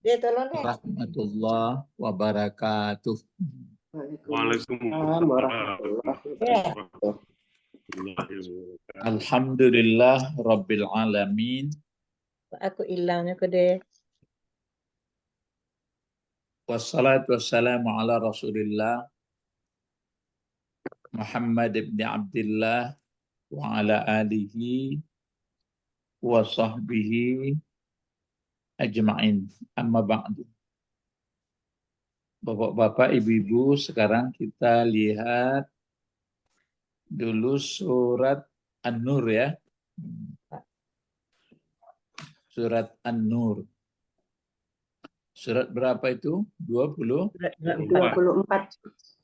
Dia tolong deh. Warahmatullahi wabarakatuh. Waalaikumsalam warahmatullahi Ya. wabarakatuh. Alhamdulillah Rabbil Alamin. Aku hilangnya ke deh. Wassalatu wassalamu ala Rasulillah Muhammad ibn Abdullah wa ala alihi wa sahbihi ajma'in. Amma ba'du. Bapak-bapak, ibu-ibu, sekarang kita lihat dulu surat An-Nur ya. Surat An-Nur. Surat berapa itu? 20? 24.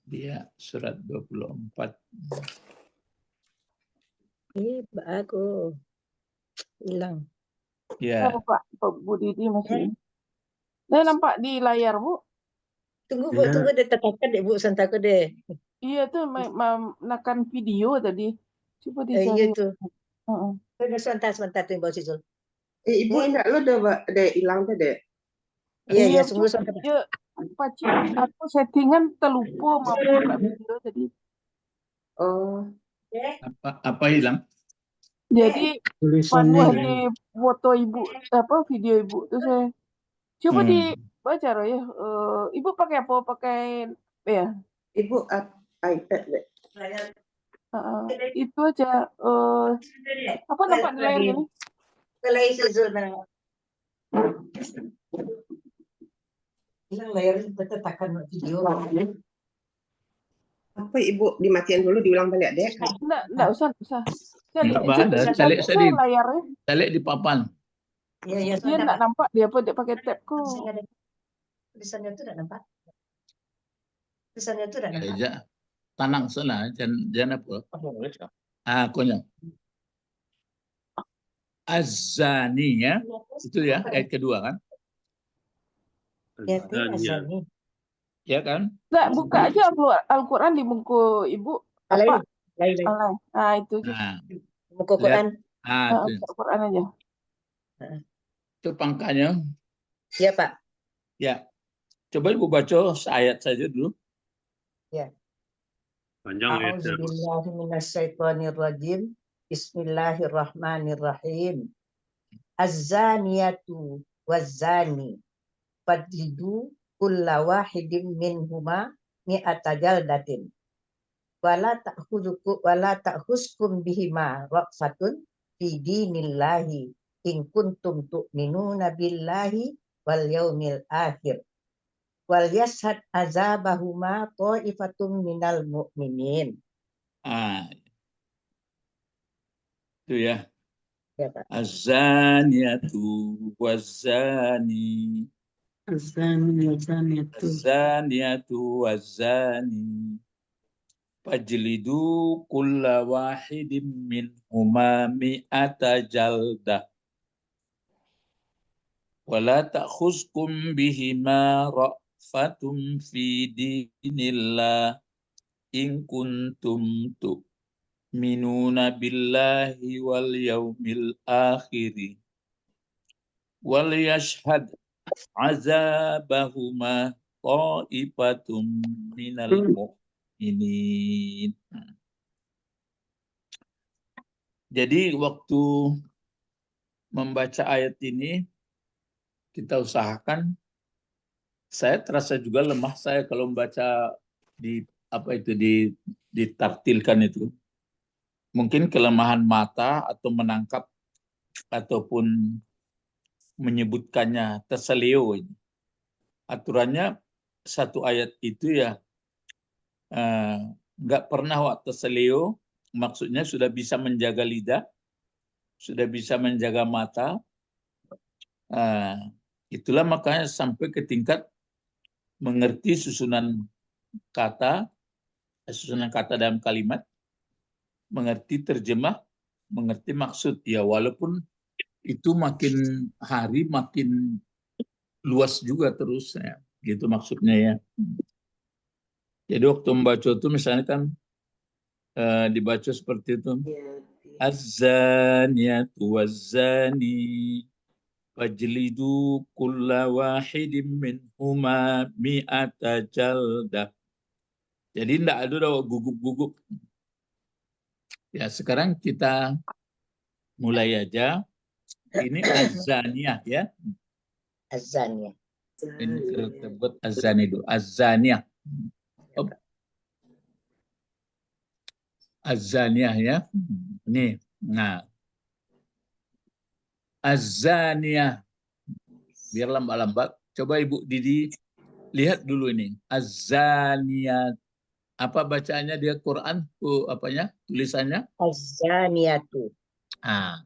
Iya, surat 24. Aku hilang. Ya, Pak Bu Didi masih. Saya nampak di layar, Bu. Tunggu Bu, tunggu deh, tekan deh Bu, santai aku deh. Iya tuh menekan video tadi. Coba Iya dicari. tuh. Heeh. Sebentar tunggu Sizul. Ibu enggak lo udah hilang tuh deh. Iya, sungguh cuma sebentar. dia Paci, aku settingan terlupa mau buka video tadi. Oh, apa hilang? Jadi manual di foto ibu video ibu tuh saya coba dibaca Roy ya. Ibu pakai apa? Pakai ya? ibu iPad deh. Itu aja. Apa nampak di layar gini? Kalau Sizul hilang layar kita tekan video. Apa ibu dimatiin dulu diulang balik deh. Enggak usah. Enggak ada, calik layarnya. Calik di papan. Iya, Dia enggak nampak dia pakai tab kok. Tulisannya itu enggak nampak. Tulisannya itu enggak nampak. Ya, tanang sana, jangan apa. Akunya. Az-zani ya. Itu ya, ayat kedua kan? Ya, azani. Ya kan? Enggak, buka aja Al-Quran di buku ibu. Apa? Lain. Nah, itu aja. Buku Quran. Al-Quran aja. Itu pangkanya. Iya, Pak. Ya. Coba ibu baca seayat saja dulu. Ya. Panjang ya. A'udzubillahi minasyaitonirrajim. Bismillahirrahmanirrahim. Az-zaniyatu waz-zani fajlidu kulla wahidin minhuma mi'ata jaldatin. Wala ta'khuzkum bihima ra'fatun fi dinillahi in kuntum tu'minuna billahi wal yaumil akhir. Wal yashhad azabahuma ta'ifatum minal mu'minin. Itu ya. Ya, Pak. Az-zaniyatu waz-zani. Az-zaniyatu waz-zani. Fajlidu kulla wahidin minhuma mi'ata jaldah. Wala ta'khuzkum bihima ra'fatum fi dinillah in kuntum tu'minuna billahi wal yaumil akhiri. Wal yashhad azabahuma ta'ifatum minal mu'minin. Jadi waktu membaca ayat ini kita usahakan, saya terasa juga lemah saya kalau membaca ditartilkan itu. Mungkin kelemahan mata atau menangkap ataupun menyebutkannya terseleo. Aturannya satu ayat itu ya nggak pernah waktu terseleo, maksudnya sudah bisa menjaga lidah, sudah bisa menjaga mata. Itulah makanya sampai ke tingkat mengerti susunan kata dalam kalimat, mengerti terjemah, mengerti maksud. Ya walaupun itu makin hari makin luas juga terus ya. Gitu maksudnya ya. Jadi waktu membaca itu misalnya kan dibaca seperti itu. Az-zaniyatu waz-zani fajlidu kulla wahidin minhuma mi'ata jaldah. Jadi tidak ada gugup-gugup. Ya, sekarang kita mulai aja. Ini azaniyah ya. Azaniyah. Ini tersebut azani itu. Azaniyah. Azaniyah ya. Nih. Nah. Azaniyah. Biar lambat-lambat. Coba Ibu Didi lihat dulu ini. Azaniyah. Apa bacaannya dia Quran? Apanya? Tulisannya? Azaniyatu. Ah.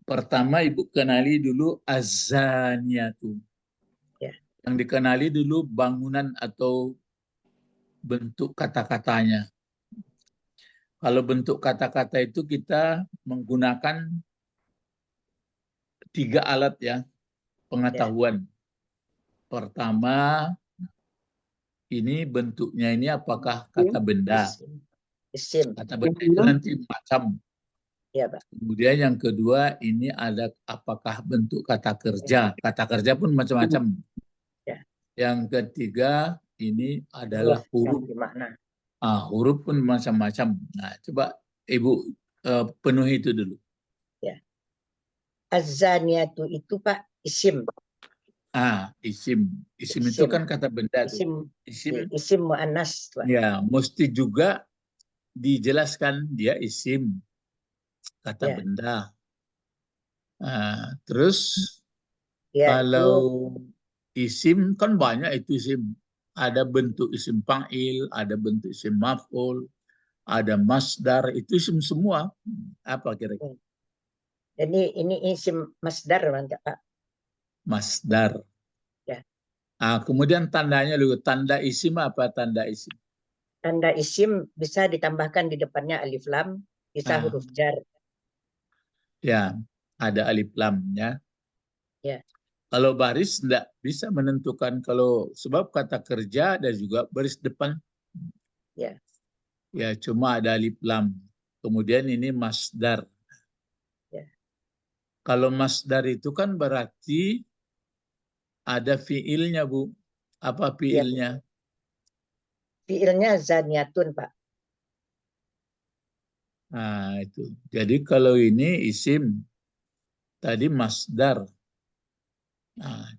Pertama Ibu kenali dulu azaniyatu. Ya. Yang dikenali dulu bangunan atau bentuk kata-katanya. Kalau bentuk kata-kata itu kita menggunakan 3 alat ya pengetahuan. Pertama, ini bentuknya ini apakah kata benda? Isim. Kata benda itu nanti macam. Ya, Pak. Kemudian yang kedua, ini ada apakah bentuk kata kerja. Kata kerja pun macam-macam. Ya. Yang ketiga, ini adalah huruf. Makna. Huruf pun macam-macam. Nah, coba Ibu penuhi itu dulu. Ya. Az-zaniyatu itu Pak isim. Isim. Isim itu kan kata benda. Isim mu'annas. Ya, mesti juga dijelaskan dia isim. Kata benda. Terus ya, kalau isim kan banyak itu isim. Ada bentuk isim fa'il, ada bentuk isim maf'ul, ada masdar, itu isim semua. Apa kira-kira? Jadi ini isim masdar Pak. Masdar. Ya. Kemudian tandanya dulu, tanda isim apa tanda isim? Tanda isim bisa ditambahkan di depannya alif lam, bisa huruf jar. Ya, ada alif lam ya. Ya. Kalau baris tidak bisa menentukan kalau sebab kata kerja dan juga baris depan. Ya. Ya, cuma ada alif lam. Kemudian ini masdar. Ya. Kalau masdar itu kan berarti ada fiilnya, Bu. Apa fiilnya? Ya, fiilnya zaniyatun, Pak. Itu. Jadi kalau ini isim, tadi masdar.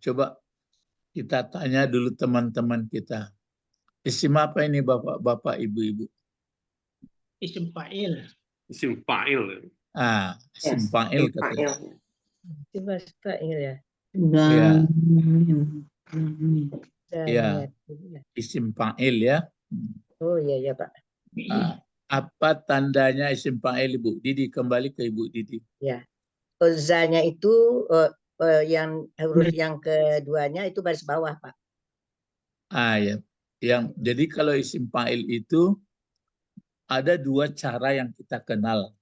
Coba kita tanya dulu teman-teman kita. Isim apa ini Bapak-bapak, Ibu-ibu? Isim fa'il. Isim fa'il. Isim fa'il katanya. Isim fa'il ya. Ya. Ya. Isim fa'il ya. Oh iya Pak. Apa tandanya isim fa'il, Ibu Didi? Kembali ke Ibu Didi. Ya. Zanya itu yang huruf yang keduanya itu baris bawah, Pak. Ya. Jadi kalau isim fa'il itu ada 2 cara yang kita kenal.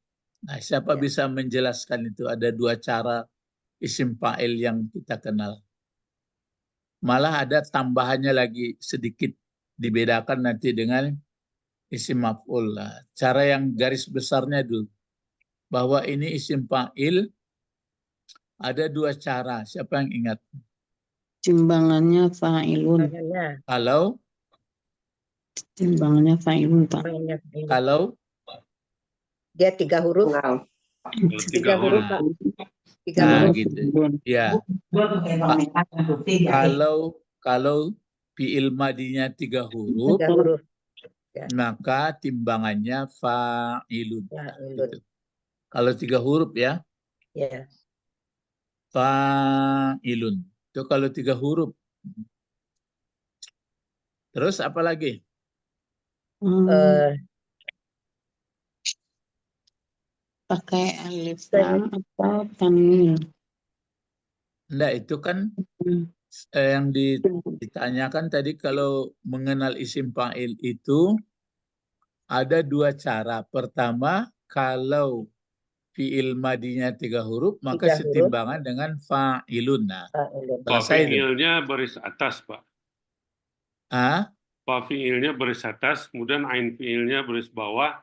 Siapa bisa menjelaskan itu? Ada 2 cara isim fa'il yang kita kenal. Malah ada tambahannya lagi sedikit dibedakan nanti dengan isim maf'ul. Cara yang garis besarnya dulu. Bahwa ini isim fa'il ada 2 cara. Siapa yang ingat? Timbangannya fa'ilun. Kalau Timbangannya fa'ilun, Pak. Kalau dia 3 huruf. 3 huruf, Pak. 3 huruf. Gitu. Ya. Kalau fi'il madinya 3 huruf, 3 huruf. maka timbangannya fa'ilun. Fa'ilun. Kalau 3 huruf ya. Ya. Fa'ilun. Itu kalau 3 huruf. Terus apa lagi? Pakai alif lam atau tanwin? Enggak, itu kan yang ditanyakan tadi kalau mengenal isim fa'il itu ada 2 cara. Pertama, kalau fi'il madinya 3 huruf, maka setimbangan dengan fa'ilun. Fa fi'ilnya baris atas, Pak. Fa fi'ilnya baris atas, kemudian ain fi'ilnya baris bawah.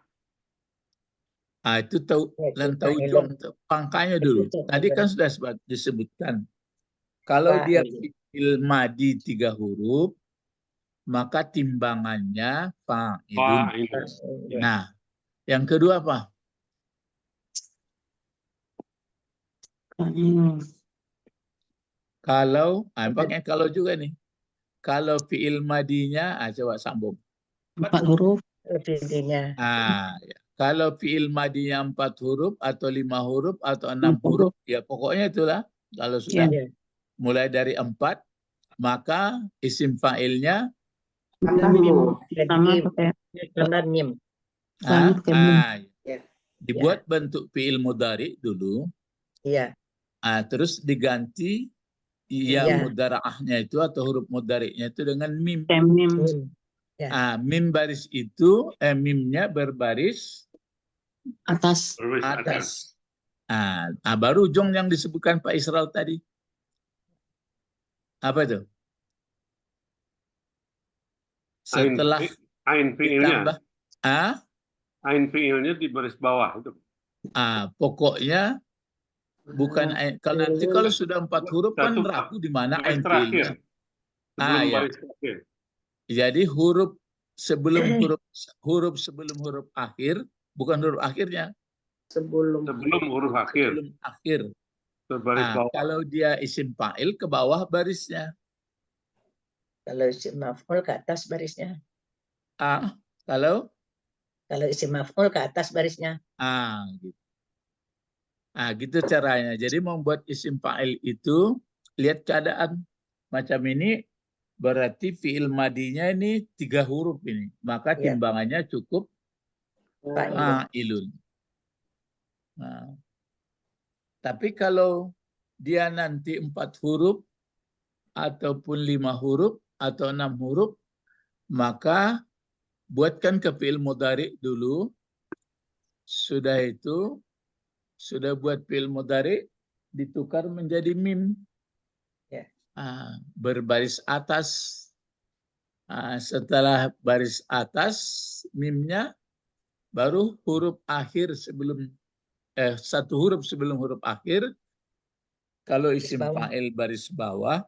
Itu tahu Ya, dan itu tahu fa'ilun. jong pangkanya dulu. Itu Tadi kan sudah disebutkan. Kalau dia Fa'il. fi'il madi 3 huruf, maka timbangannya fa'ilun. Fa'ilun. Ya. Nah, yang kedua apa? Fa'ilun. Kalau, pakai kalau juga nih. Kalau fi'il madinya, coba sambung. 4 huruf. Fi'ilnya. Ya. Kalau fi'il madinya 4 huruf atau 5 huruf atau 6 huruf, ya pokoknya itulah. Kalau sudah Ya. mulai dari 4, maka isim fa'ilnya Mim. Sama Jadi pakai tambah mim. sama pakai mim. Ya. dibuat bentuk fi'il mudhari dulu, Iya. terus diganti Iya. ya mudhara'ahnya itu atau huruf mudhari'nya itu dengan mim. Pakai mim. Mim. Ya. Mim baris itu, mimnya berbaris Atas. Berbaris atas. atas. Baru jong yang disebutkan Pak Israel tadi. Apa itu? Setelah Ain fi'ilnya. ditambah, Ain fi'ilnya di baris bawah itu. pokoknya bukan kalau nanti kalau sudah 4 huruf kan Satu ragu di mana baris ain terakhir. fi'ilnya. Sebelum Ya. baris terakhir. Jadi huruf sebelum huruf akhir, bukan huruf akhirnya. Sebelum huruf akhir. Sebelum akhir. Berbaris bawah. Kalau dia isim fa'il ke bawah barisnya. Kalau isim maf'ul ke atas barisnya. Kalau isim maf'ul ke atas barisnya. gitu. Gitu caranya. Jadi membuat isim fa'il itu lihat keadaan macam ini, berarti fi'il madinya ini 3 huruf ini. Maka Ya. timbangannya cukup fa'ilun. Tapi kalau dia nanti 4 huruf ataupun 5 huruf atau 6 huruf, maka buatkan ke fi'il mudhari dulu. Sudah itu, sudah buat fi'il mudhari, ditukar menjadi mim. Ya. Berbaris atas. Setelah baris atas, mimnya, baru huruf akhir sebelum, 1 huruf sebelum huruf akhir. Kalau isim fa'il baris bawah,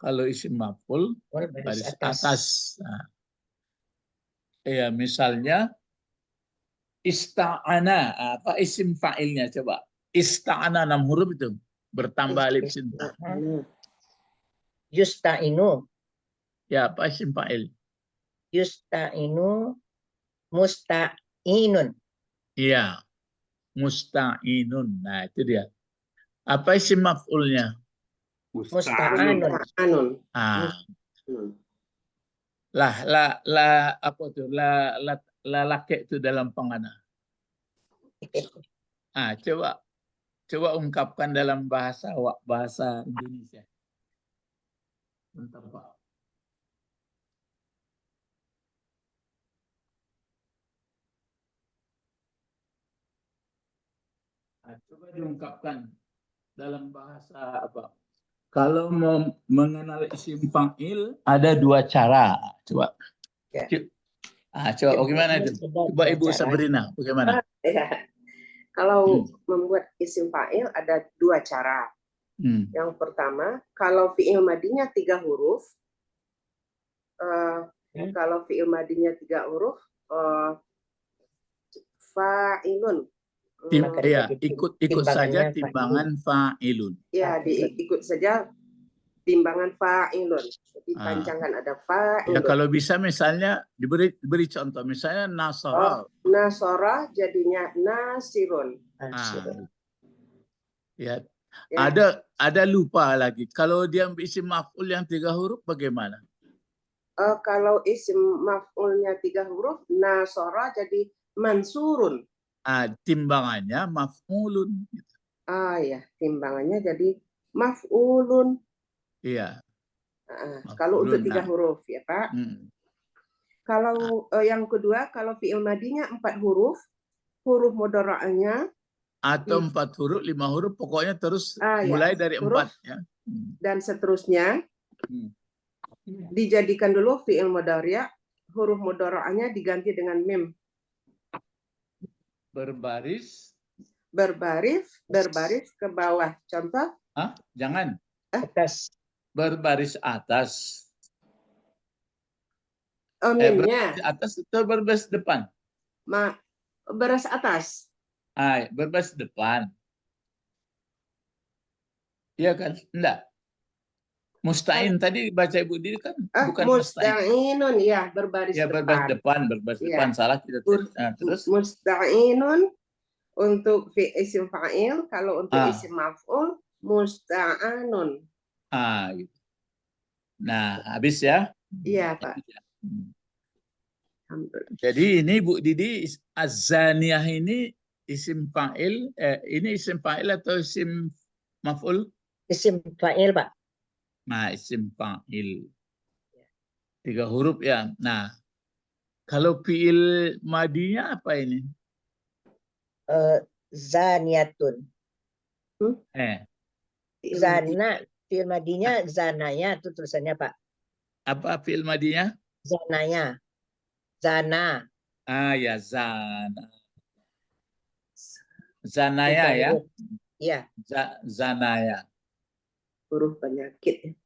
kalau isim maf'ul baris atas. Misalnya ista'ana, apa isim fa'ilnya coba? Ista'ana 6 huruf itu, bertambah alif sin ta. Yusta'inu. Ya, apa isim fa'il? Yusta'inu musta'inun. Iya, musta'inun. Nah, itu dia. Apa isim maf'ulnya? Musta'anun. Apa tuh? La laki itu dalam pengana. Coba ungkapkan dalam bahasa Indonesia. Bentar, Pak. Coba diungkapkan dalam bahasa apa? Kalau mau mengenal isim fa'il ada 2 cara. Coba. Ya. Coba bagaimana itu? Coba Ibu Sabrina, bagaimana? Kalau membuat isim fa'il ada 2 cara. Yang pertama, kalau fi'il madinya 3 huruf, kalau fi'il madinya 3 huruf, fa'ilun. Ya, ikut saja timbangan fa'ilun. Ya, ikut saja timbangan fa'ilun. Jadi panjangan ada fa'ilun. Ya, kalau bisa misalnya diberi contoh, misalnya nasara. Nasara jadinya nasirun. Ya. Ada lupa lagi. Kalau dia isim maf'ul yang 3 huruf bagaimana? Kalau isim maf'ulnya 3 huruf, nasara jadi mansurun. Timbangannya maf'ulun. Ya, timbangannya jadi maf'ulun. Iya. Kalau untuk 3 huruf ya Pak. Kalau yang kedua, kalau fi'il madinya 4 huruf, huruf mudhara'nya atau 4 huruf, 5 huruf, pokoknya terus mulai dari 4 ya. Dan seterusnya dijadikan dulu fi'il mudhari', huruf mudhara'nya diganti dengan mim. Berbaris. Berbaris ke bawah. Contoh? Jangan. Atas. Berbaris atas. Minnya. Berbaris atas atau berbaris depan? Baris atas. Berbaris depan. Iya kan? Enggak. Musta'in tadi baca Ibu Didi kan bukan musta'in. Musta'inun, ya, berbaris Ya, berbaris depan. berbaris depan. Salah kita. Terus? Musta'inun untuk isim fa'il, kalau untuk isim maf'ul, musta'anun. Gitu. Nah, habis ya? Iya, Pak. Jadi ini Bu Didi, az-zaniyah ini isim fa'il, ini isim fa'il atau isim maf'ul? Isim fa'il, Pak. Nah, isim fa'il. 3 huruf ya. Nah, kalau fi'il madinya apa ini? Zaniyatun. Zana, fi'il madinya zanaya itu tulisannya, Pak. Apa fi'il madinya? Zanaya. Zana. Ya, zana. Zanaya ya? Iya. Zanaya. Huruf penyakit.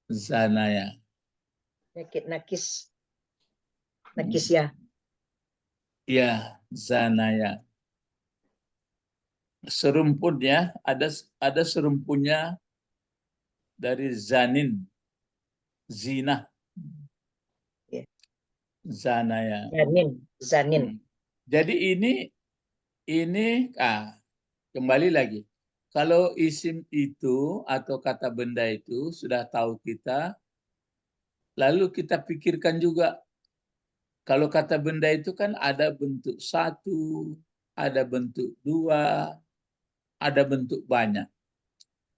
Zanaya. Penyakit nakis. Nakis ya. Iya, zanaya. Serumpun ya, ada serumpunnya dari zanin, zina, zanaya. Zanin. Jadi ini kembali lagi. Kalau isim itu atau kata benda itu sudah tahu kita, lalu kita pikirkan juga. Kalau kata benda itu kan ada bentuk 1, ada bentuk 2, ada bentuk banyak.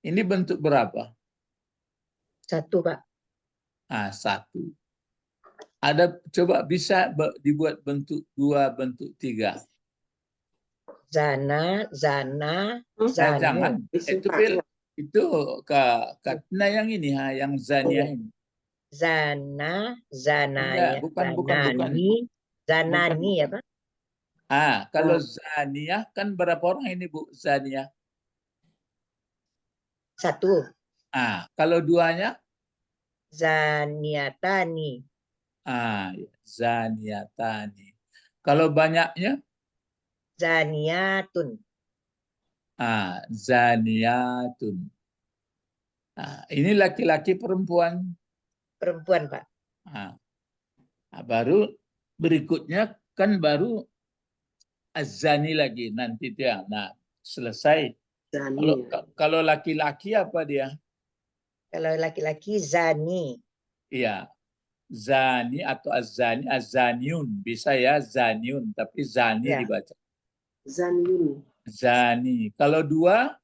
Ini bentuk berapa? 1, Pak. 1. Ada, coba bisa dibuat bentuk 2, bentuk 3. Zana, zana, zanu. Jangan. Itu katna yang ini, yang zaniyah ini. Zana, zanaya, Bukan. zanani, zanani ya, Pak? Kalau zaniyah kan berapa orang ini, Bu? Zaniyah. 1. Kalau 2-nya? Zaniyatani. Zaniyatani. Kalau banyaknya? Zaniyatun. Zaniyatun. Ini laki-laki perempuan? Perempuan, Pak. Baru berikutnya kan baru azani lagi nanti dia. Nah, selesai. Kalau laki-laki apa dia? Kalau laki-laki zani. Iya. Zani atau azani, azaniun. Bisa ya zaniun, tapi zani dibaca. Zaniun. Zani. Kalau 2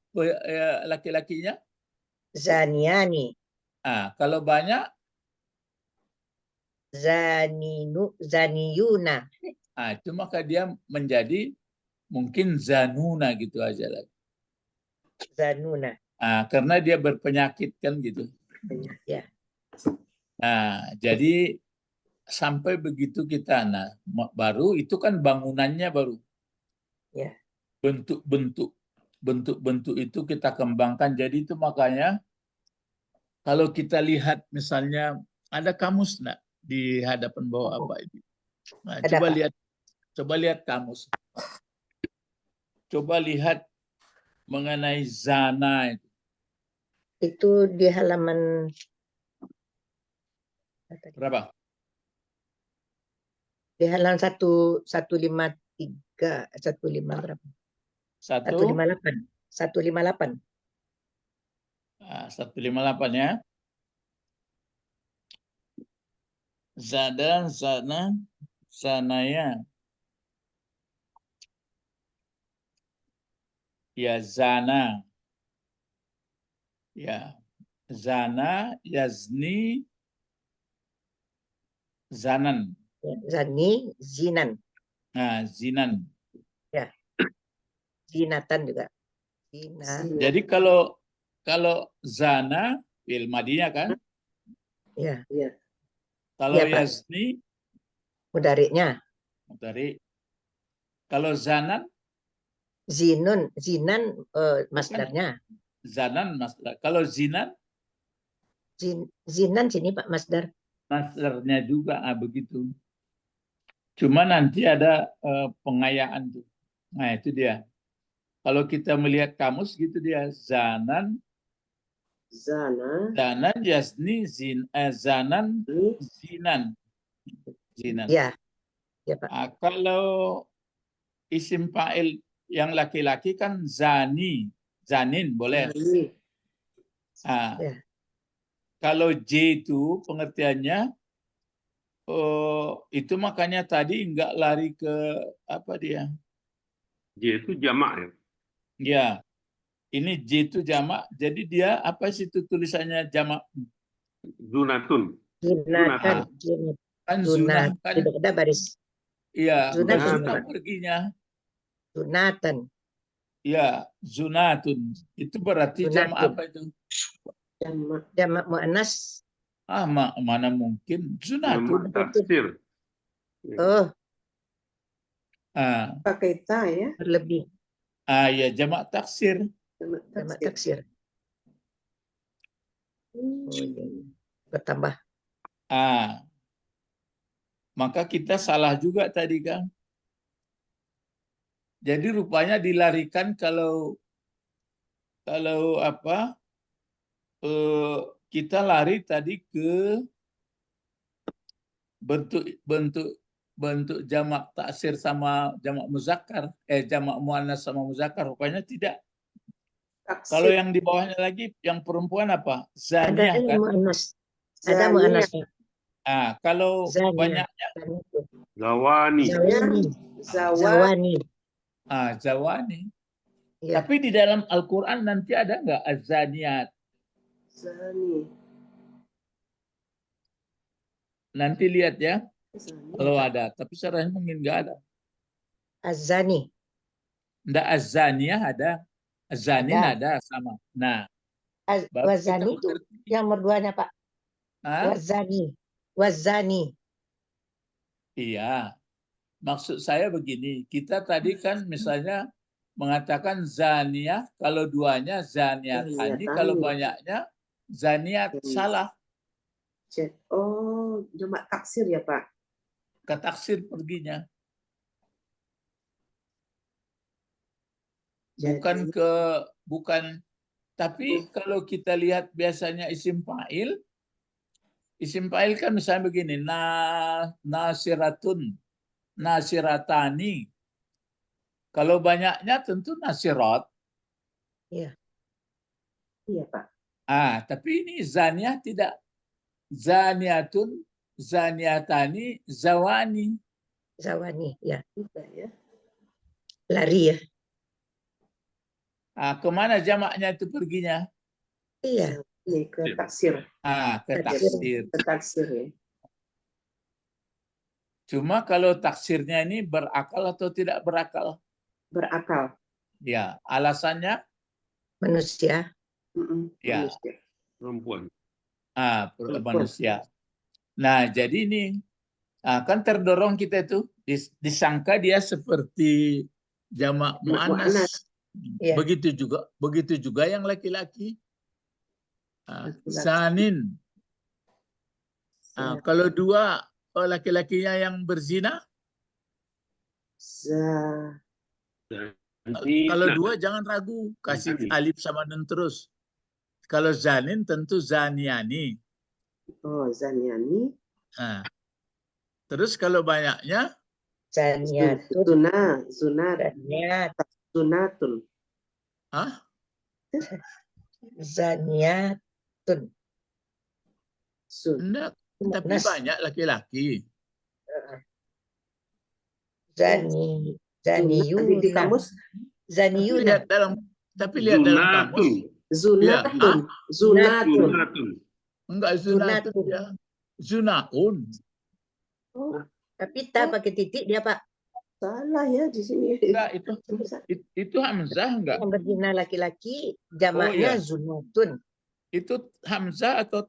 laki-lakinya? Zaniani. Kalau banyak? Zaniyuna. Itu maka dia menjadi mungkin zanuna gitu aja lagi. Zanuna. Karena dia berpenyakit kan gitu. Ya. Jadi sampai begitu kita, baru itu kan bangunannya baru. Ya. Bentuk-bentuk itu kita kembangkan. Jadi itu makanya kalau kita lihat misalnya ada kamus enggak di hadapan bawah apa ini? Coba lihat kamus. Coba lihat mengenai zana itu. Itu di halaman berapa? Di halaman 153, 15 berapa? 158. 158. 158 ya. Zada, zana, zanaya. Ya, zana. Ya, zana, yazni, zanan. Zani, zinan. Zinan. Ya. Zinatan juga. Zina. Jadi kalau zana, fi'il madinya kan? Ya. Kalau yazni? Mudari'nya. Dari kalau zanan, Zinun, zinan masdarnya. zanan masdar. Kalau zinan, Zinan sini Pak masdar. masdarnya juga begitu. Cuma nanti ada pengayaan tuh. Nah itu dia. Kalau kita melihat kamus gitu dia zanan, zanan yazni zanan zinan, zinan. Ya, ya Pak. Kalau isim fa'il yang laki-laki kan zani, zanin boleh. Ya. Kalau J itu pengertiannya itu makanya tadi nggak lari ke apa dia? J itu jamak ya. Ya, ini J itu jamak. Jadi dia apa sih itu tulisannya jamak? Zunatun. Zunatan. Kan zunah kan? Tidak ada baris. Iya, Zunatun. suka perginya. Zunatan. Ya, zunatun. Itu berarti jamak Zunatun. apa itu? Jamak muannas. Mana mungkin zunatun. Jamak taksir. Oh, Pakai ta ya. berlebih. Ya jamak taksir. Jamak taksir. Oh iya. Bertambah. Maka kita salah juga tadi kan. Jadi rupanya dilarikan kalau apa? Kita lari tadi ke bentuk jamak taksir sama jamak muzakkar, jamak muannas sama muzakkar, rupanya tidak. Taksir. Kalau yang di bawahnya lagi yang perempuan apa? Zaniyah kan? Muannas. Ada muannas. Kalau Zaniyah. banyaknya Zawani. Zawani. zawani. Ya. Tapi di dalam Al-Qur'an nanti ada nggak az-zaniyat? Zani. Nanti lihat ya. Kalau ada, tapi sebenarnya mungkin nggak ada. Az-zani. Nggak az-zaniyah ada. Az-zanin ada sama. Nah, Wazani itu yang merduanya Pak. Wazani. Wazani. Iya. Maksud saya begini, kita tadi kan misalnya mengatakan zaniyah, kalau duanya zaniyatani, kalau banyaknya zaniyat, salah. Oh, jamak taksir ya Pak. Ke taksir perginya. Bukan. Tapi kalau kita lihat biasanya isim fa'il kan misalnya begini, nasiratun, nasiratani. Kalau banyaknya tentu nasirat. Iya. Iya Pak. Tapi ini zaniyah tidak. Zaniyatun, zaniyatani, zawani. Zawani, ya. Tidak ya. Lari ya. Kemana jamaknya itu perginya? Iya. Ke taksir. Ke taksir. Ke taksir ya. Cuma kalau taksirnya ini berakal atau tidak berakal? Berakal. Ya, alasannya? Manusia. Ya. Manusia. Perempuan. Manusia. Nah, jadi ini kan terdorong kita itu disangka dia seperti jamak muannas. Ya. Begitu juga yang laki-laki. Zanin. Kalau dua laki-lakinya yang berzina, kalau dua jangan ragu, kasih alif sama nun terus. Kalau zanin tentu zaniani. Oh, zaniani. Terus kalau banyaknya Zaniyatun. Zunatun. Zaniyatun. Enggak, tapi banyak laki-laki. Zaniyuna. Zaniyuna. Tapi lihat dalam kamus. Zunatun. Enggak zunatun ya. Zunaun. Tapi tak pakai titik dia Pak. Salah ya di sini. Enggak, itu hamzah enggak? Yang berzina laki-laki jamaknya zunatun. Itu hamzah atau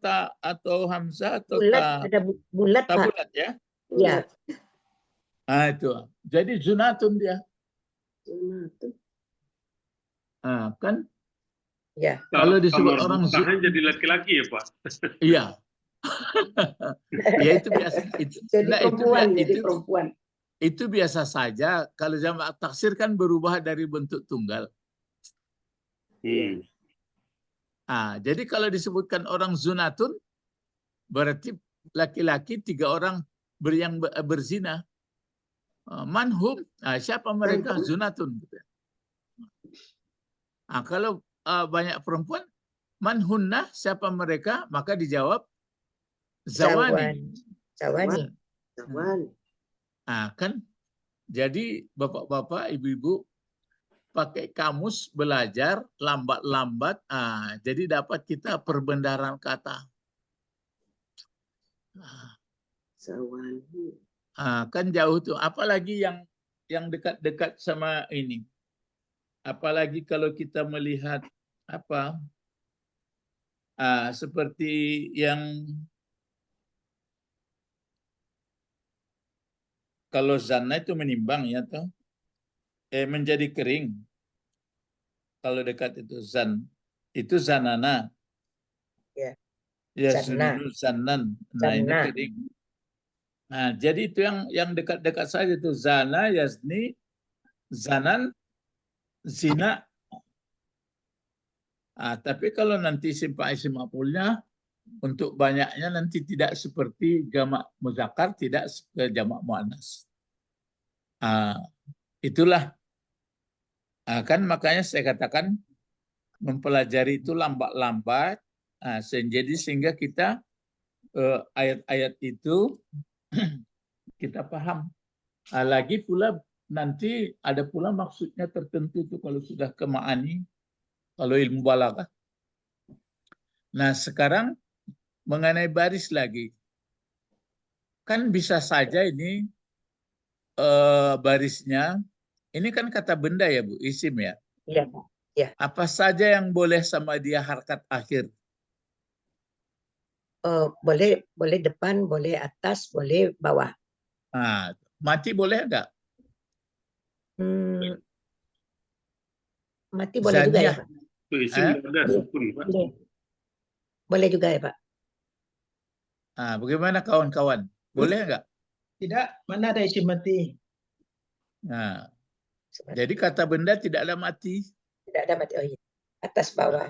hamzah atau bulat, ada bulat Pak. Bulat ya? Ya. Itu. Jadi zunatun dia. Zunatun. Kan? Ya. Kalau disebut Kamar orang tahan jadi laki-laki ya Pak? Iya. Ya itu biasa. Jadi perempuan. Itu biasa saja. Kalau jamak taksir kan berubah dari bentuk tunggal. Jadi kalau disebutkan orang zunatun, berarti laki-laki 3 orang yang berzina. Manhum, siapa mereka? Zunatun. Kalau banyak perempuan, manhunna, siapa mereka? Maka dijawab zawani. Zawani. Kan? Jadi bapak-bapak, ibu-ibu, pakai kamus belajar lambat-lambat, jadi dapat kita perbendaharaan kata. Zawani. Kan jauh tuh. Apalagi yang dekat-dekat sama ini. Apalagi kalau kita melihat apa? Seperti yang kalau zanna itu menimbang ya toh. Menjadi kering. Kalau dekat itu zan. Itu zanana. Ya sununu zanan. Nah, ini kering. Nah, jadi itu yang dekat-dekat saja itu zana, yazni, zanan, zina. Tapi kalau nanti simpan isim maf'ulnya untuk banyaknya nanti tidak seperti jamak muzakkar, tidak ke jamak muannas. Itulah. Kan makanya saya katakan mempelajari itu lambat-lambat, sehingga kita ayat-ayat itu kita paham. Lagi pula nanti ada pula maksudnya tertentu itu kalau sudah ke ma'ani, kalau ilmu balaghah. Nah sekarang mengenai baris lagi, kan bisa saja ini barisnya, ini kan kata benda ya Bu, isim ya. Iya Pak. Ya. Apa saja yang boleh sama dia harkat akhir? Boleh depan, boleh atas, boleh bawah. Mati boleh enggak? Mati boleh juga ya Pak. Itu isim ada sukun Pak. Boleh juga ya Pak. Bagaimana kawan-kawan? Boleh enggak? Tidak, mana ada isim mati. Jadi kata benda tidak ada mati. Tidak ada mati. Oh iya. Atas bawah.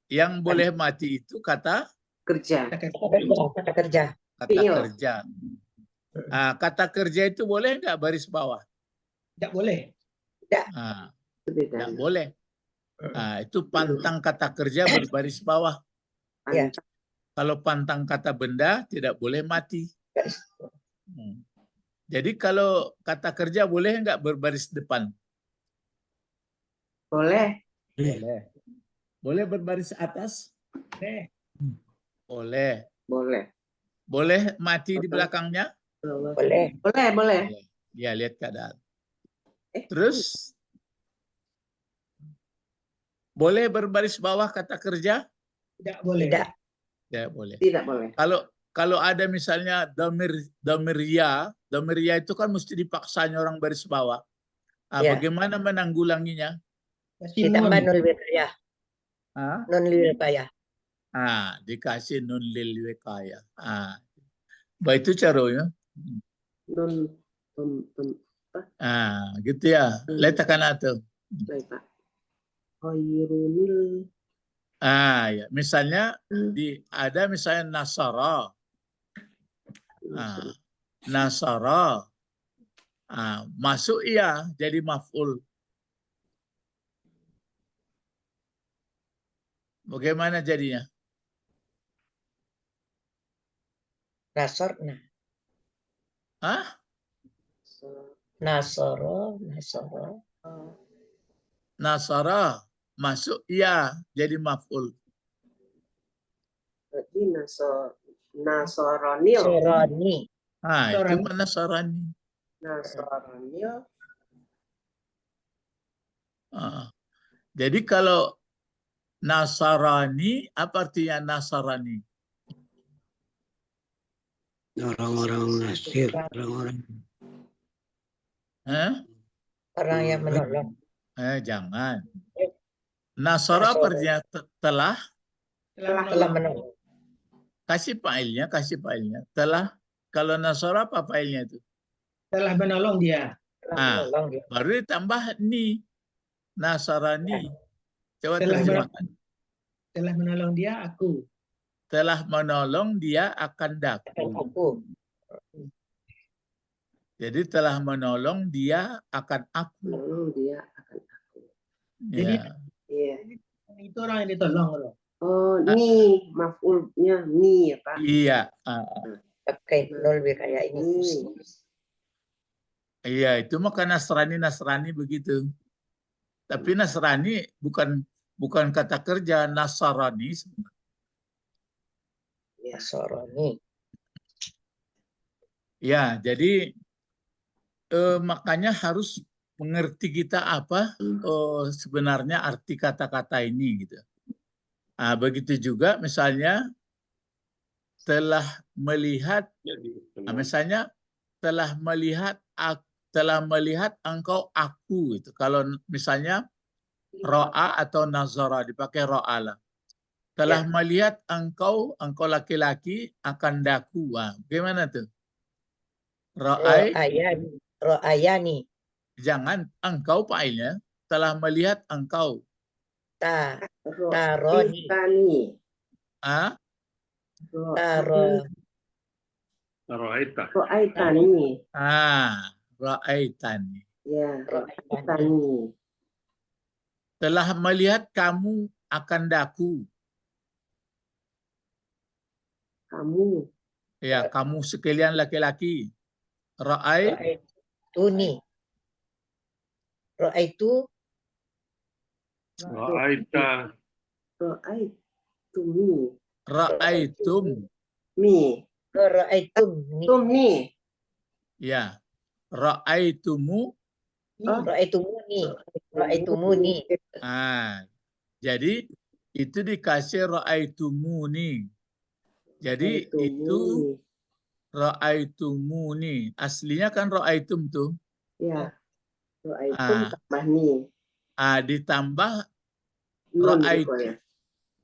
Yang boleh mati itu kata Kerja. Kata kerja. Kata kerja itu boleh enggak baris bawah? Tidak boleh. Tidak boleh. Itu pantang kata kerja berbaris bawah. Ya. Kalau pantang kata benda tidak boleh mati. Jadi kalau kata kerja boleh enggak berbaris depan? Boleh. Boleh. Boleh berbaris atas? Boleh. Boleh mati di belakangnya? Boleh. Ya, lihat keadaan. Terus boleh berbaris bawah kata kerja? Tidak boleh. Tidak boleh. Tidak boleh. Kalau ada misalnya dhamir ya itu kan mesti dipaksanya orang baris bawah. Bagaimana menanggulanginya? Ditambah nun wiqayah. Nun wiqayah. Dikasih nun lil wiqayah. Baik itu caranya. Nun gitu ya. Letakkan atau. Baik Pak. Khairunil. Ya. Misalnya ada misalnya nasara. Nasara. Masuk iya jadi maf'ul. Bagaimana jadinya? Nasorna. Nasara masuk iya jadi maf'ul. Berarti nasoronil. Itu mana nasarani? Nasoronil. Jadi kalau Nasarani, apa artinya Nasarani? Orang-orang Nasir, orang-orang Hah? Orang yang menolong. Jangan. Nasara artinya telah. Telah menolong. Kasih failnya. Telah. Kalau Nasara apa failnya itu? Telah menolong dia. Telah menolong dia. Baru ditambah ni. Nasarani. Coba Telah terjemahkan. Telah menolong dia aku. Telah menolong dia akan daku. Aku. Jadi telah menolong dia akan aku. Menolong dia akan aku. Jadi Iya. itu orang yang ditolong loh. Oh, ni maf'ulnya ni ya Pak. Iya. Pakai nol kayak ini. Iya, itu maka Nasrani begitu. Tapi Nasrani bukan kata kerja, Nasarani. Nasrani. Ya, jadi makanya harus mengerti kita apa sebenarnya arti kata-kata ini gitu. Nah, begitu juga misalnya telah melihat, misalnya telah melihat engkau aku gitu. Kalau misalnya ro'a atau nazara dipakai ro'a lah. Telah melihat engkau laki-laki akan daku. Wah, gimana tuh? Ro'ayani. Jangan engkau failnya. Telah melihat engkau. Taroni. Ro'aitani. Ra'aitani. Ya, ro'aitani. Telah melihat kamu akan daku. Kamu. Ya, kamu sekalian laki-laki. Ra'aituni. Ra'aitu. Ra'aitumi. Ra'aitum. Ra'aitumni. Ya. Ra'aitumu. Ra'aitumuni. Jadi itu dikasih ra'aitumuni. Jadi itu ra'aitumuni. Aslinya kan ra'aitum tuh. Ya. Ra'aitum tambah ni. Ditambah Nun ra'aitum.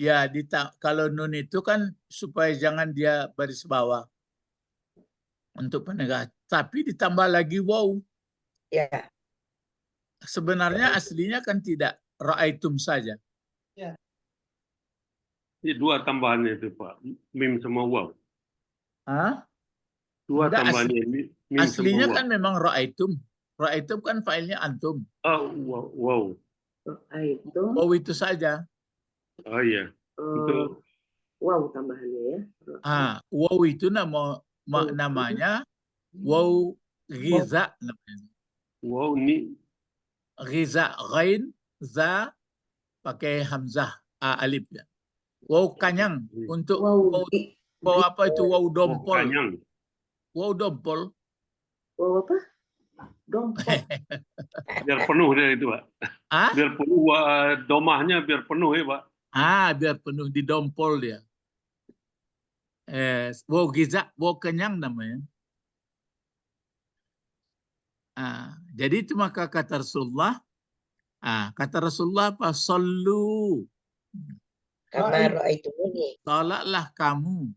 Ya, kalau nun itu kan supaya jangan dia baris bawah untuk penegak. Tapi ditambah lagi waw. Ya. Sebenarnya aslinya kan tidak ra'aitum saja. Ya. Ini dua tambahannya itu Pak, mim sama waw. Dua Enggak, tambahannya mim aslinya sama waw. kan memang ra'aitum. Ra'aitum kan filenya antum. Wow. Ra'aitum. Waw itu saja. Oh iya. Itu wow tambahannya ya. Waw itu namanya waw ghiza namanya. Wow ni Ghiza ghain za pakai hamzah alif ya. Waw kanyang untuk waw apa itu waw dompol. Waw dompol. Waw apa? Dompol. Biar penuh dia itu Pak. Biar penuh domahnya biar penuh ya Pak. Biar penuh di dompol dia. Waw giza, waw kenyang namanya. Jadi itu maka kata Rasulullah. Kata Rasulullah apa? Sallu. Kama ra'aitumuni. Salatlah kamu.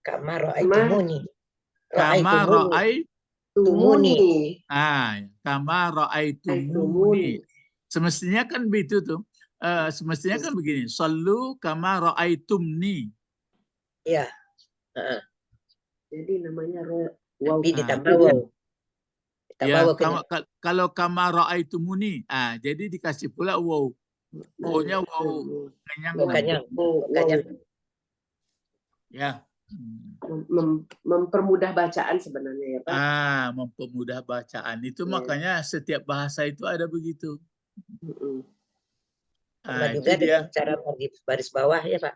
Kama ra'aitumuni. Kama ra'aitumuni. Kama ra'aitumuni. Semestinya kan begitu tuh. Semestinya kan begini. Sallu kama ra'aitumni. Ya. Jadi namanya waw. Tapi ditambah waw. Ya, kalau kama ra'aitumuni, jadi dikasih pula waw. Wawnya waw kenyang. Ya. Mempermudah bacaan sebenarnya ya Pak. Mempermudah bacaan. Itu makanya setiap bahasa itu ada begitu. Sama juga dengan cara baris bawah ya Pak.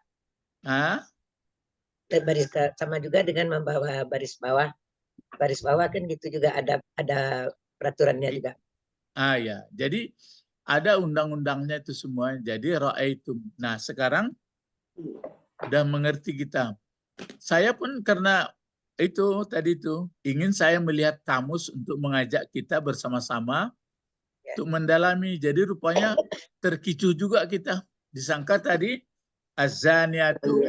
Sama juga dengan membawa baris bawah. Baris bawah kan gitu juga ada peraturannya juga. Ya. Jadi ada undang-undangnya itu semua. Jadi ra'aitum. Nah, sekarang udah mengerti kita. Saya pun karena itu tadi itu ingin saya melihat kamus untuk mengajak kita bersama-sama untuk mendalami. Jadi rupanya terkicu juga kita. Disangka tadi azaniatu,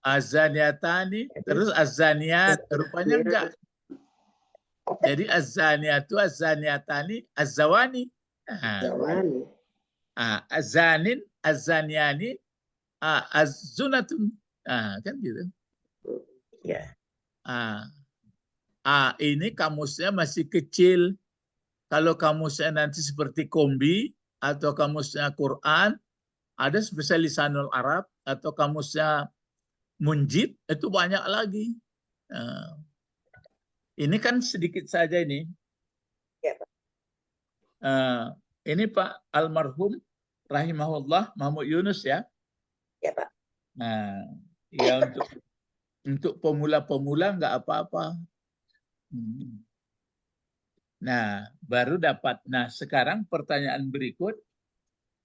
azaniatani, terus azaniat. Rupanya enggak. Jadi azaniatu, azaniatani, azawani. Azanin, azaniani, azzunatun. Kan gitu. Ya. Ini kamusnya masih kecil. Kalau kamusnya nanti seperti Kombi atau kamusnya Quran, ada spesial lisanul Arab atau kamusnya Munjid, itu banyak lagi. Ini kan sedikit saja ini. Ya, Pak. Ini Pak almarhum rahimahullah Mahmud Yunus ya. Ya, Pak. Nah, ya untuk pemula-pemula nggak apa-apa. Nah, baru dapat. Nah, sekarang pertanyaan berikut,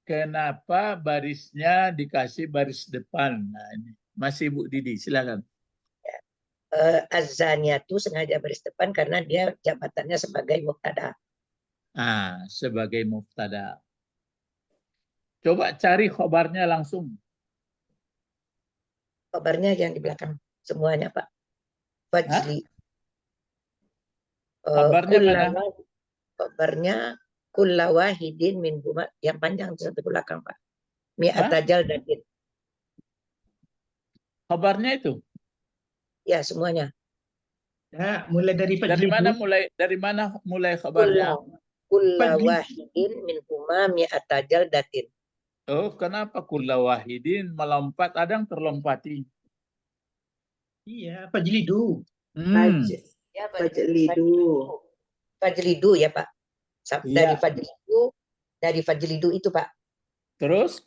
kenapa barisnya dikasih baris depan? Nah, ini masih Bu Didi, silakan. Az-zaniyatu sengaja baris depan karena dia jabatannya sebagai mubtada. Sebagai mubtada. Coba cari khobarnya langsung. Khobarnya yang di belakang semuanya, Pak. Fajli. Khobarnya mana? Khobarnya kulla wahidin min huma, yang panjang sampai ke belakang, Pak. Mi'atajal datin. Khobarnya itu? Ya, semuanya. Ya, mulai dari Fajli. Dari mana mulai khobarnya? Kulla wahidin min huma mi'atajal datin. Oh, kenapa kulla wahidin melompat? Ada yang terlompati. Iya, Fajlidu. Fajlidu ya, Pak. Dari Fajlidu itu, Pak. Terus?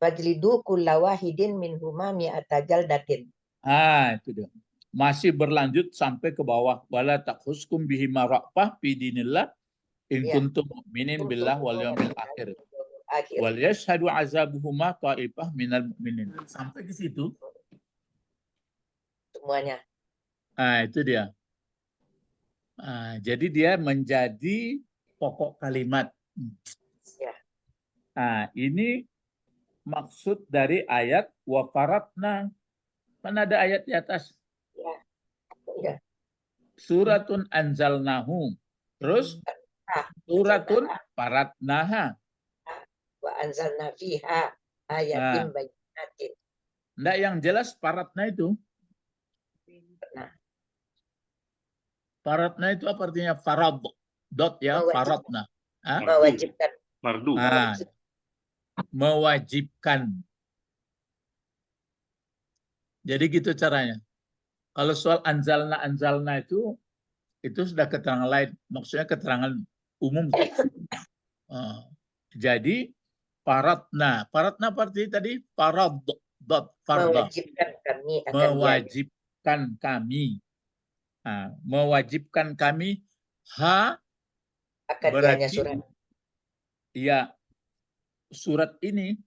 Fajlidu kulla wahidin min huma mi'atajal datin. Itu dia. Masih berlanjut sampai ke bawah. Wala takhuskum bihi maraqah fi dinillah in kuntum mu'minin billah wal yawmil akhir. Wal yashhadu azabuhuma ta'ifah minal mu'minin. Sampai ke situ. Semuanya. Itu dia. Jadi dia menjadi pokok kalimat. Ya. Ini maksud dari ayat wa faratna. Kan ada ayat di atas. Ya. Suratun anzalnahu. Terus suratun faratnaha. Wa anzalna fiha ayatin bayyinatin. Enggak, yang jelas faratna itu. Faratna itu apa artinya? Farad. Dot ya, faratna. Mewajibkan. Fardu. Mewajibkan. Jadi gitu caranya. Kalau soal anzalna itu sudah keterangan lain. Maksudnya keterangan umum. Jadi faratna. Faratna arti tadi farad. Dot farda. Mewajibkan kami. Mewajibkan kami. Mewajibkan kami berarti surat. Ya, surat ini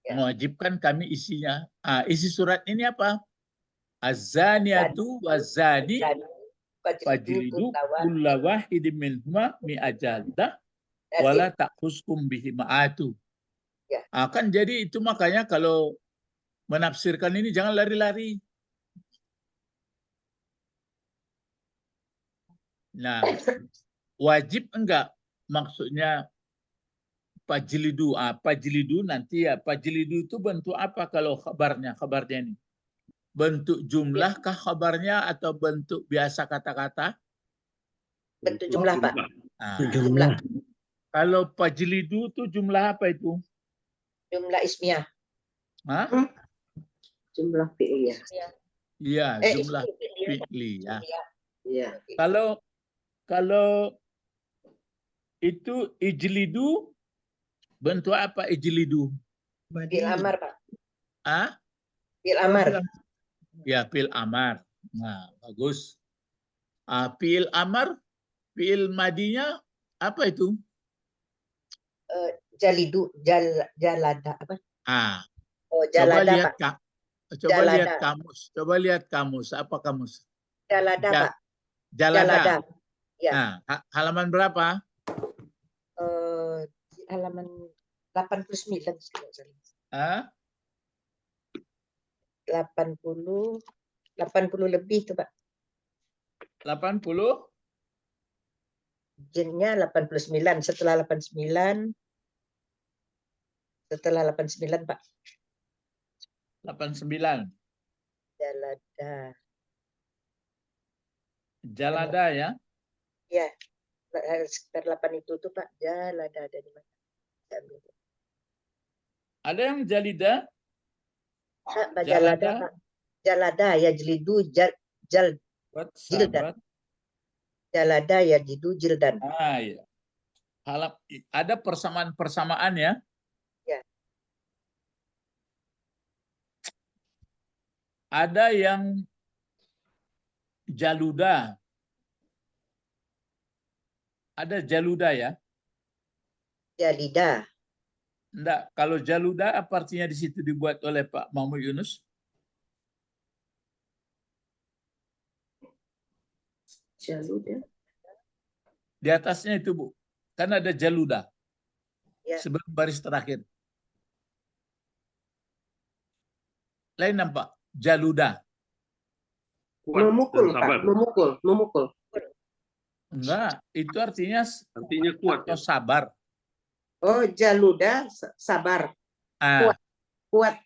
mewajibkan kami isinya. Isi surat ini apa? Az-zaniyatu waz-zani fajlidu kulla wahidin minhuma mi'ajaldah wala ta'khuskum bihi ma'atu. Kan jadi itu makanya kalau menafsirkan ini jangan lari-lari. Nah, wajib enggak? Maksudnya fajlidu. Fajlidu nanti ya. Fajlidu itu bentuk apa kalau kabarnya? Kabarnya ini. Bentuk jumlah kah kabarnya atau bentuk biasa kata-kata? Bentuk jumlah, Pak. Jumlah. Kalau fajlidu itu jumlah apa itu? Jumlah ismiyah. Jumlah fi'liyah. Iya, jumlah fi'liyah. Iya. Kalau itu ijlidu, bentuk apa ijlidu? Fil amar, Pak. Fil amar. Ya, fil amar. Nah, bagus. Fil amar, fil madinya apa itu? Jalidu, jalada apa? Coba Jalada, lihat Pak. lihat kamus. Coba lihat kamus. Apa kamus? Jalada, Pak. Jalada. Ya. Nah, halaman berapa? Halaman 89. 80 lebih tuh, Pak. 80? Jinnya 89, setelah 89. Setelah 89, Pak. 89. Jalada ya? Ya. Sekitar 8 itu tuh, Pak. Jalada ada di mana? Ada yang jalida? Jalada, Pak. Jalada ya jilidu jildan. Jalada ya jilidu jildan. Ya. Ada persamaan ya? Ya. Ada yang jaluda. Ada jaluda ya? Jalida. Enggak, kalau jaluda apa artinya di situ dibuat oleh Pak Mahmud Yunus? Jaluda. Di atasnya itu, Bu. Kan ada jaluda. Ya. Sebelum baris terakhir. Lain nampak? Jaluda. Memukul, Pak. Memukul. Enggak, itu artinya kuat atau sabar. Oh, jaluda sabar. Kuat.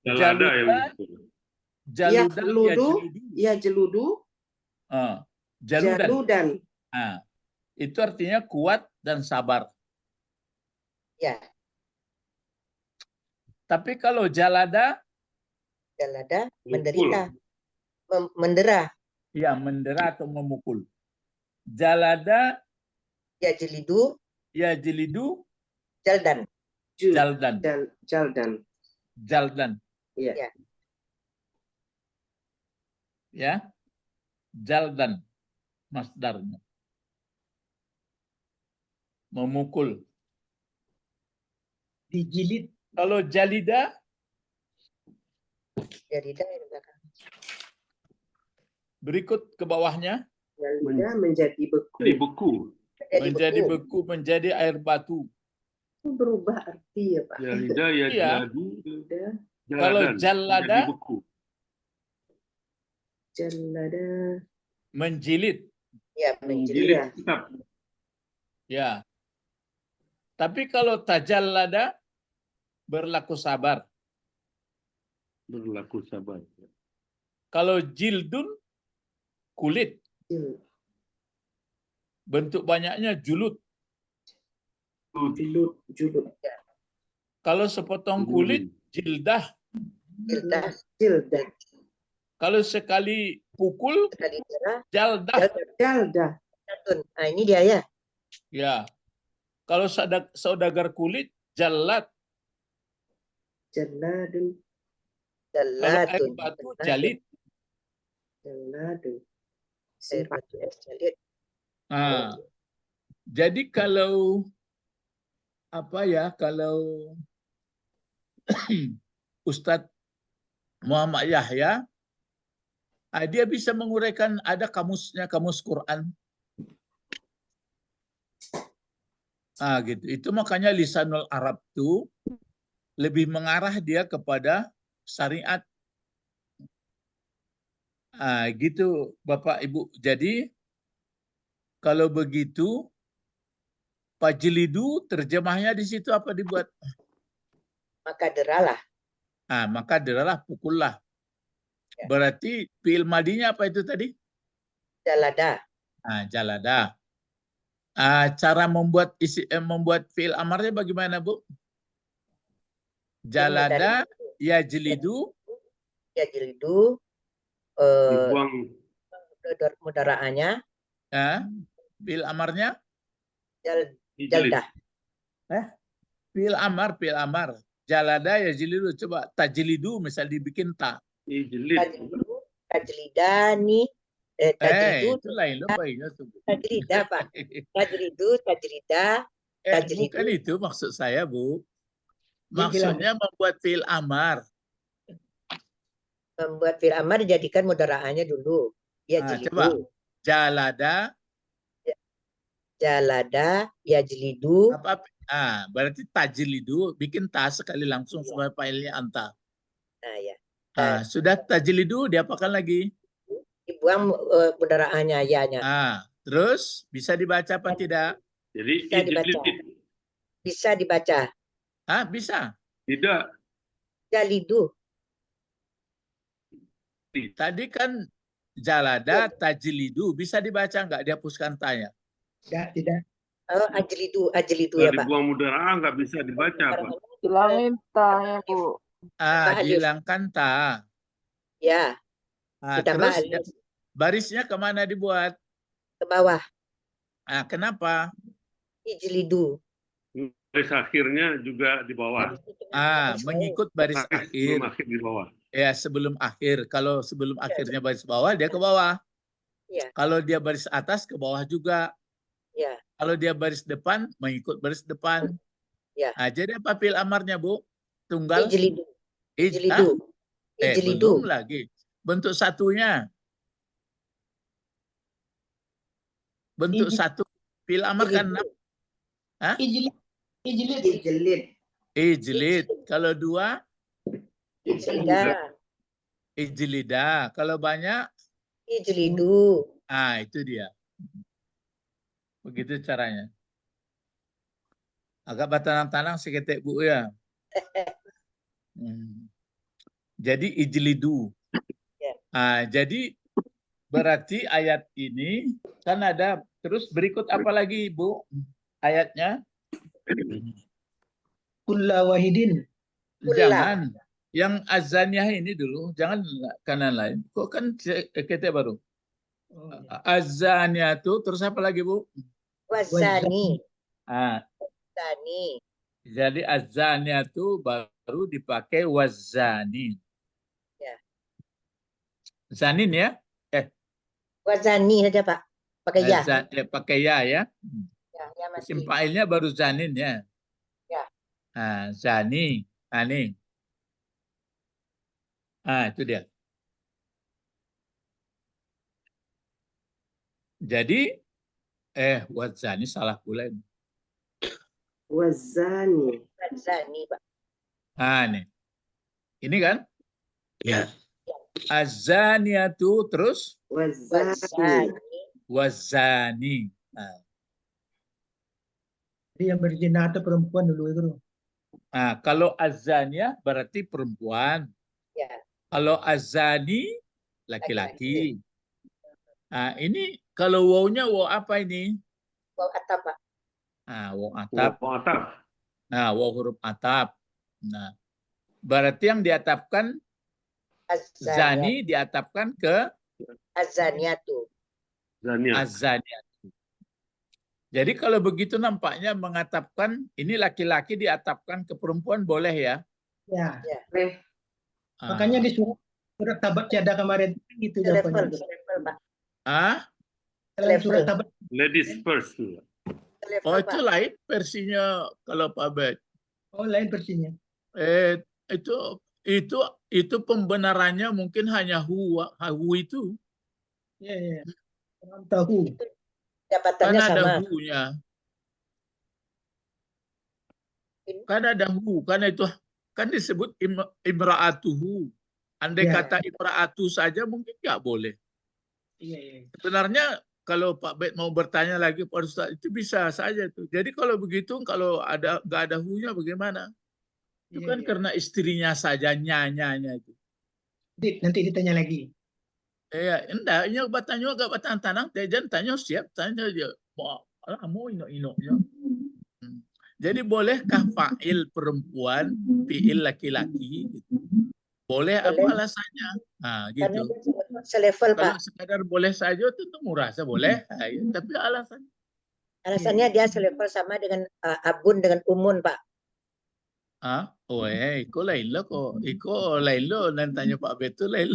Jalada Jaluda ya jeludu. Jaludan. Itu artinya kuat dan sabar. Ya. Tapi kalau jalada menderita. Mendera. Ya, mendera atau memukul. Jalada ya jilidu jaldan. Ya. Ya. Jaldan masdarnya. Memukul. Dijilid. Kalau jalida yang belakang. Berikut ke bawahnya. Jalida menjadi beku. Menjadi beku, menjadi air batu. Berubah arti ya, Pak. Jalida ya jaladu. Kalau jalada menjilid. Ya, menjilid. Ya. Tapi kalau tajallada berlaku sabar. Kalau jildun kulit. Bentuk banyaknya julud. Julud. Kalau sepotong kulit jildah. Jildah. Kalau sekali pukul jaldah. Nah, ini dia ya. Ya. Kalau saudagar kulit jallat. Jalladun. Kalau air batu jalid. Jalladun. Nah, jadi kalau kalau Ustadz Muhammad Yahya, dia bisa menguraikan, ada kamusnya, kamus Quran. Gitu. Itu makanya lisanul Arab itu lebih mengarah dia kepada syariat. Gitu Bapak Ibu. Jadi kalau begitu fajlidu terjemahnya di situ apa dibuat? Maka deralah. Maka deralah, pukullah. Ya. Berarti fi'il madinya apa itu tadi? Jalada. Jalada. Cara membuat fi'il amarnya bagaimana, Bu? Jalada yajlidu. Yajlidu. Mudaraannya. Fi'il amarnya? Jaldah. Fi'il amar. Jalada yajlidu. Coba tajlidu misal dibikin ta. Tajlidani. Itu lain loh baiknya. Tajlidah, Pak. Tajlidu, tajlidah. Bukan itu maksud saya, Bu. Maksudnya membuat fi'il amar. Membuat fi'il amar dijadikan mudaraannya dulu. yajlidu. Coba. Jalada. Jalada yajlidu. Apa? Berarti tajlidu. Bikin ta sekali langsung supaya failnya anta. Nah, ya. Sudah tajlidu, diapakan lagi? Dibuang mudora'ahnya, ya-nya. Terus bisa dibaca apa tidak? Jadi Bisa dibaca. Bisa dibaca. Bisa. Tidak. Jalidu. Tadi kan jalada tajlidu, bisa dibaca nggak dihapuskan tanya? Tidak. Oh, ajlidu Kalau ya Pak. dibuang mudora'ah nggak bisa dibaca, Pak. Hilangin tanya, Bu. Dihilangkan ta. Ya. Ditambah Terus alif. barisnya kemana dibuat? Ke bawah. Kenapa? Ijlidu. Baris akhirnya juga di bawah. Mengikut baris akhir. Sebelum akhir di bawah. Ya, sebelum akhir. Kalau sebelum akhirnya baris bawah, dia ke bawah. Ya. Kalau dia baris atas, ke bawah juga. Ya. Kalau dia baris depan, mengikut baris depan. Ya. Jadi apa fi'il amarnya, Bu? Tunggal? Ijlidu. Ijlidu. Belum lagi. Bentuk satunya. Bentuk satu. Fi'il amar kan 6. Ijlid. Kalau 2? Ijlida. Kalau banyak? Ijlidu. Itu dia. Begitu caranya. Agak batanang-tanang seketek Bu ya. Jadi ijlidu. Jadi berarti ayat ini kan ada terus berikut apa lagi Bu ayatnya? Kulla wahidin. Jangan. Yang azaniyah ini dulu, jangan kanan lain. Kok kan kita baru. Azaniyatu terus apa lagi Bu? Wazani. Wazani. Jadi azaniyatu baru dipakai wazani. Ya. Zanin ya? Wazani saja Pak. Pakai ya. Pakai ya. Ya masih. Isim fa'ilnya baru zanin ya. Ya. Zani. Ini. Itu dia. Jadi wazani salah pula ini. Wazani. Wazani Pak. Nih. Ini kan? Ya. Azaniatu terus Wazani. wazani. Jadi yang berzina itu perempuan dulu itu. Kalau azania berarti perempuan. Ya. Kalau azani laki-laki. Ini kalau wawnya waw apa ini? Waw atap Pak. Waw atap. Waw huruf atap. Berarti yang diatapkan zani diatapkan ke azaniatu. Azaniatu. Jadi kalau begitu nampaknya mengatapkan ini laki-laki diatapkan ke perempuan boleh ya? Ya. Boleh. Makanya di surat Tabat Tiada kemarin gitu jawabannya. Level Pak. Dalam surat Tabat. Ladies first. Itu lain versinya kalau Pak Bet. Lain versinya. Itu pembenarannya mungkin hanya hu itu. Ya. Orang tahu. Dapatannya kan ada sama. hu-nya. Kan ada hu, karena itu kan disebut imra'atuhu. Andai kata imra'atu saja mungkin nggak boleh. Iya. Sebenarnya kalau Pak Bet mau bertanya lagi Pak Ustaz itu bisa saja tuh. Jadi kalau begitu kalau nggak ada hu-nya bagaimana? Itu kan karena istrinya saja nyanya itu. Nanti ditanya lagi. Enggak, ini bertanya agak batang-tanang, jangan tanya siap, tanya dia. Mau ino-ino. Jadi bolehkah fa'il perempuan, fi'il laki-laki? Gitu. Boleh apa alasannya? Gitu. Selevel Pak. Kalau sekadar boleh saja tentu merasa boleh, tapi alasannya. Alasannya dia selevel sama dengan abun dengan umun Pak. Iko lain lo kok. Iko lain lo nantanya Pak Betul lain.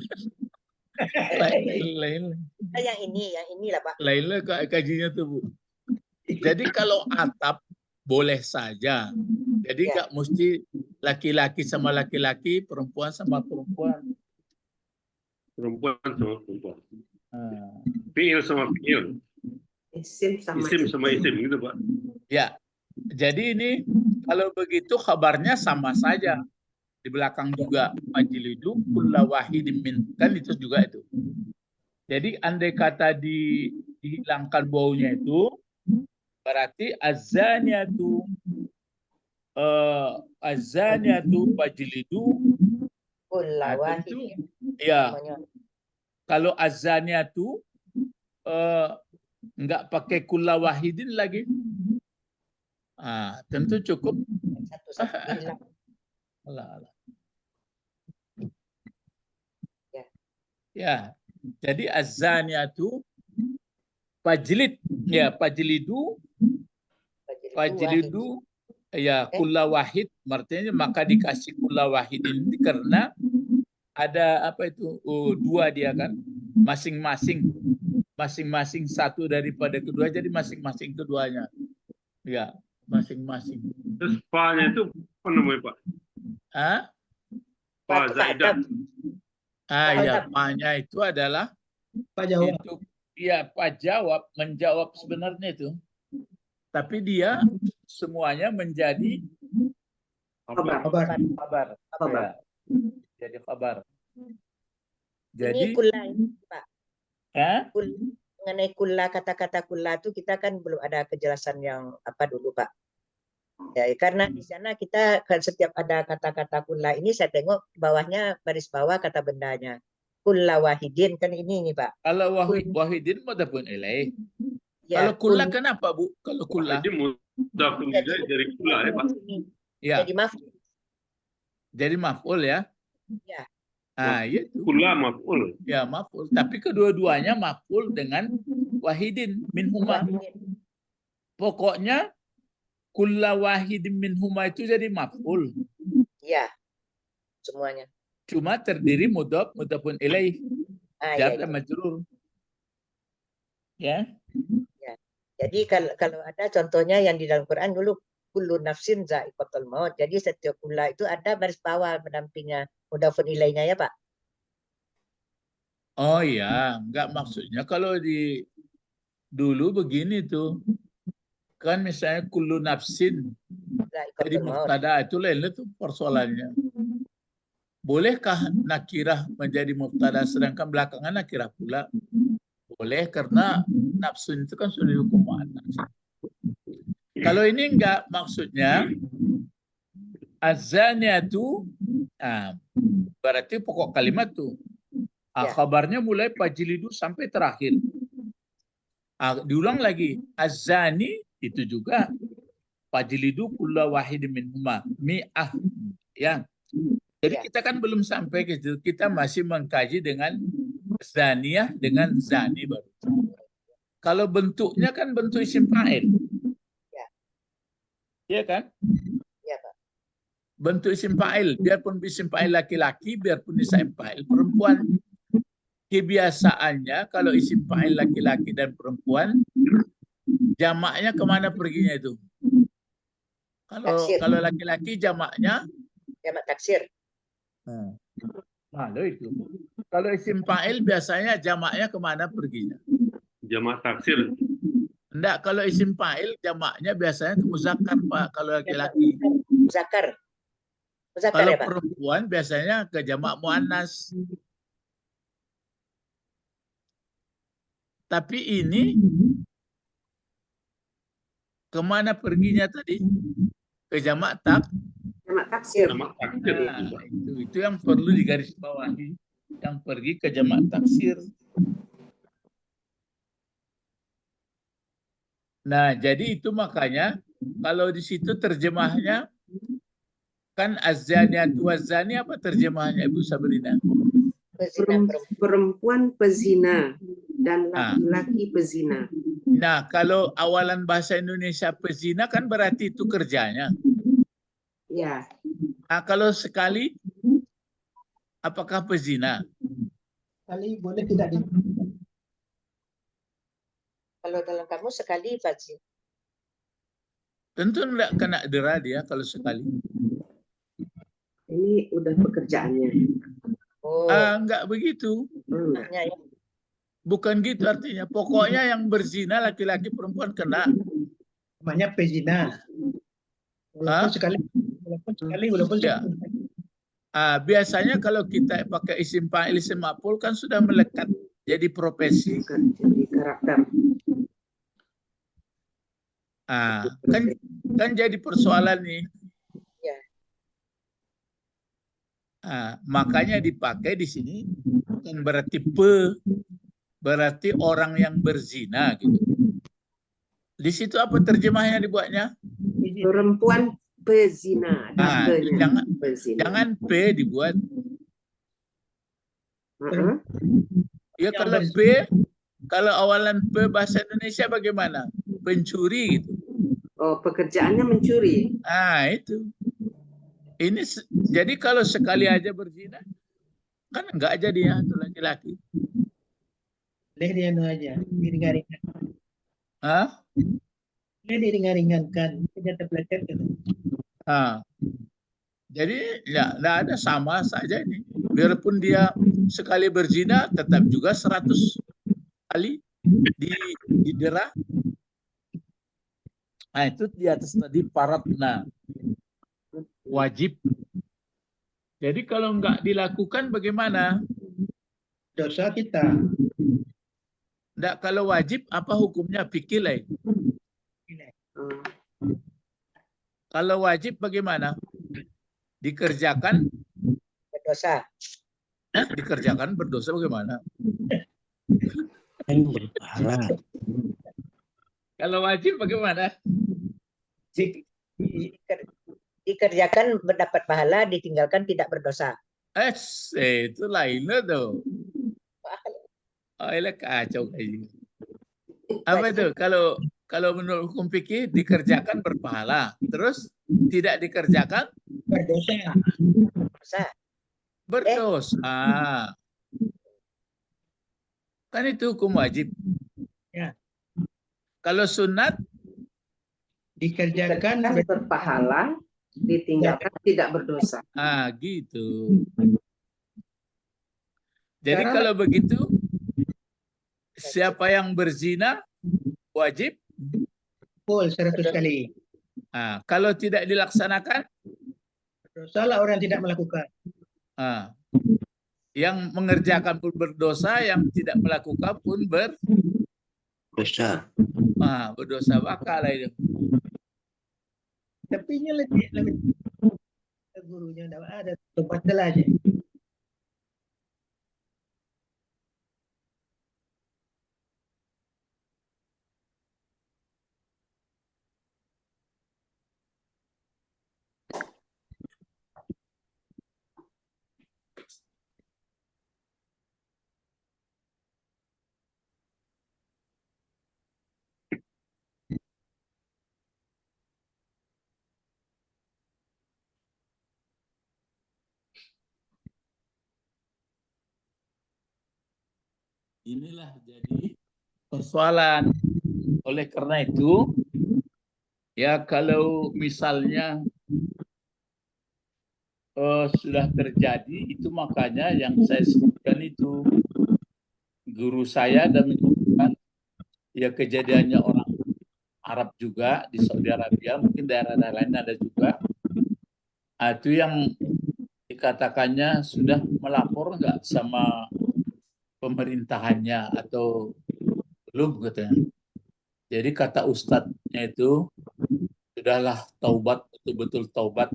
Lain. Yang ini lah Pak. Lain lo kajinya tuh Bu. Jadi kalau atap boleh saja. Jadi nggak mesti laki-laki sama laki-laki, perempuan sama perempuan. Perempuan sama perempuan. Fiil sama fiil. Isim sama isim gitu Pak. Ya, jadi ini kalau begitu kabarnya sama saja. Di belakang juga fajlidu kulla wahidin min, kan itu juga itu. Jadi andai kata dihilangkan baunya itu, berarti azaniatu fajlidu kulla tentu wahidin. ya. Kalau azaniatu enggak pakai kulla wahidin lagi, tentu cukup Satu-satu bilang. Allah. Ya. Ya, jadi azaniatu fajlid, ya fajlidu ya kulla wahid, artinya maka dikasih kulla wahid ini karena ada apa itu dua dia kan, masing-masing satu daripada kedua, jadi masing-masing keduanya, ya masing-masing. Terus fa-nya itu apa namanya Pak? Fa zaidah. Ya, fa-nya itu adalah Pak jawab. itu, ya Pak jawab, menjawab sebenarnya itu, tapi dia semuanya menjadi Kabar. Ya. Jadi kabar. Jadi Ini kulla ini, Pak. Kulla, mengenai kulla, kata-kata kulla itu kita kan belum ada kejelasan yang apa dulu Pak. Ya, karena di sana kita kan setiap ada kata-kata kulla ini saya tengok bawahnya baris bawah kata bendanya. Kulla wahidin kan ini Pak. Kalau wahidin mudhafun ilaih. Ya, Kalau kulla kenapa Bu? Kalau kulla Wahidin mudhafun ilaih dari kulla ya Pak. Ya. Jadi maf'ul. Jadi maf'ul ya. Ya. Itu. Kulla maf'ul. Ya, maf'ul. Tapi kedua-duanya maf'ul dengan wahidin minhuma. Pokoknya kulla wahidin minhuma itu jadi maf'ul. Ya. Semuanya. Cuma terdiri mudhafun ilaih. Jar dan majrur. Ya. Ya. Jadi kalau ada contohnya yang di dalam Quran dulu kullu nafsin za'iqatul maut. Jadi setiap kulla itu ada baris bawah pendampingnya mudhafun ilaihnya ya Pak. Oh ya, enggak maksudnya kalau dulu begini tuh. Kan misalnya kullu nafsin jadi mubtada, itu lain itu persoalannya. Bolehkah nakirah menjadi mubtada sedangkan belakangan nakirah pula? Boleh, karena nafsun itu kan sudah dihukum muannas. Kalau ini enggak, maksudnya azaniatu, berarti pokok kalimat tuh. Kabarnya mulai fajlidu sampai terakhir. Diulang lagi, azani itu juga fajlidu kulla wahid minhuma mi'ah, ya. Jadi kita kan belum sampai ke situ, kita masih mengkaji dengan zaniyah dengan zani baru. Kalau bentuknya kan bentuk isim fa'il. Iya kan? Iya, Pak. Bentuk isim fa'il, biarpun isim fa'il laki-laki, biarpun isim fa'il perempuan. Kebiasaannya kalau isim fa'il laki-laki dan perempuan, jamaknya kemana perginya itu? Kalau laki-laki jamaknya jamak taksir. Malu itu. Kalau isim fa'il biasanya jamaknya kemana perginya? Jamak taksir. Enggak, kalau isim fa'il jamaknya biasanya ke muzakkar Pak, kalau laki-laki. Muzakkar. Kalau Ya, Pak? perempuan biasanya ke jamak muannas. Tapi ini kemana perginya tadi? Ke jamak taksir. Jamak taksir. Itu yang perlu digarisbawahi, yang pergi ke jamak taksir. Nah, jadi itu makanya kalau di situ terjemahnya kan az-zaniatu waz-zani, apa terjemahnya Ibu Sabrina? Perempuan pezina dan laki-laki pezina. Nah, kalau awalan bahasa Indonesia pezina kan berarti itu kerjanya. Ya. Nah, kalau sekali, apakah pezina? Sekali boleh tidak? Kalau dalam kamus sekali fajr. Tentu enggak kena dera dia kalau sekali. Ini udah pekerjaannya. Oh. Enggak begitu. Ya. Bukan gitu artinya. Pokoknya yang berzina laki-laki perempuan kena. Namanya pezina. Walaupun sekali, walaupun ya. Biasanya kalau kita pakai isim fa'il, isim maf'ul kan sudah melekat jadi profesi. Jadi karakter. Kan jadi persoalan nih. Ya. Makanya dipakai di sini bukan berarti berarti orang yang berzina gitu. Di situ apa terjemahnya dibuatnya? Perempuan pezina. Jangan P dibuat. Ya kalau P, kalau awalan P bahasa Indonesia bagaimana? Pencuri gitu. Oh, pekerjaannya mencuri. Itu. Ini jadi kalau sekali aja berzina kan enggak jadi ya itu laki-laki. Dia aja, diringan-ringan. Dia diringan-ringankan, tidak terpeleset gitu. Jadi ya enggak ada, sama saja ini. Biarpun dia sekali berzina tetap juga 100 kali didera. Itu di atas tadi paratna. Wajib. Jadi kalau enggak dilakukan bagaimana? Dosa kita. Enggak, kalau wajib apa hukumnya? Fikih lain. Kalau wajib bagaimana? Dikerjakan berdosa. Dikerjakan berdosa bagaimana? Kalau wajib bagaimana? Dikerjakan mendapat pahala, ditinggalkan tidak berdosa. Itu lainnya tuh. Kacau kayak apa itu? Kalau menurut hukum fikih dikerjakan berpahala, terus tidak dikerjakan berdosa. Kan itu hukum wajib. Ya. Kalau sunat dikerjakan berpahala, ditinggalkan tidak berdosa. Gitu. Jadi kalau begitu, siapa yang berzina wajib full 100 kali. Kalau tidak dilaksanakan, dosalah orang yang tidak melakukan. Yang mengerjakan pun berdosa, yang tidak melakukan pun berdosa. Berdosa bakal itu. Tapi ini lebih gurunya tidak ada, tempat aja. Inilah jadi persoalan. Oleh karena itu, ya kalau misalnya sudah terjadi, itu makanya yang saya sebutkan itu, guru saya dan menyebutkan ya kejadiannya orang Arab juga di Saudi Arabia, mungkin daerah-daerah lain ada juga. Itu yang dikatakannya sudah melapor nggak sama pemerintahannya atau belum katanya. Jadi kata ustadznya itu sudahlah taubat, betul-betul taubat.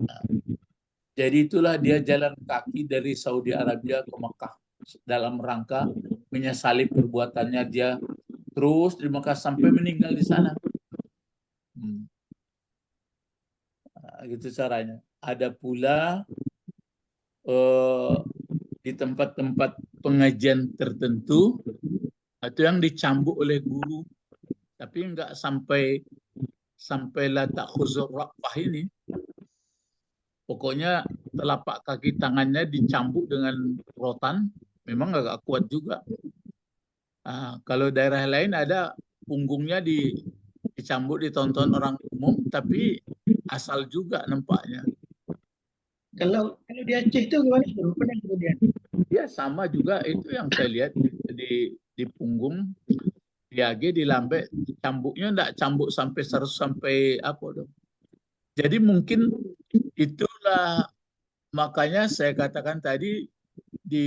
Jadi itulah dia jalan kaki dari Saudi Arabia ke Mekah dalam rangka menyesali perbuatannya dia terus di Mekah sampai meninggal di sana. Gitu caranya. Ada pula di tempat-tempat pengajian tertentu itu yang dicambuk oleh guru, tapi enggak sampai la ta'khuzur ra'fah ini. Pokoknya telapak kaki tangannya dicambuk dengan rotan, memang agak kuat juga. Kalau daerah lain ada punggungnya dicambuk, ditonton orang umum, tapi asal juga nampaknya. Kalau di Aceh itu gimana? Pernah kemudian? Ya sama juga, itu yang saya lihat di di punggung, diage, di lambe, cambuknya enggak cambuk sampai 100 sampai apa dong. Jadi mungkin itulah makanya saya katakan tadi di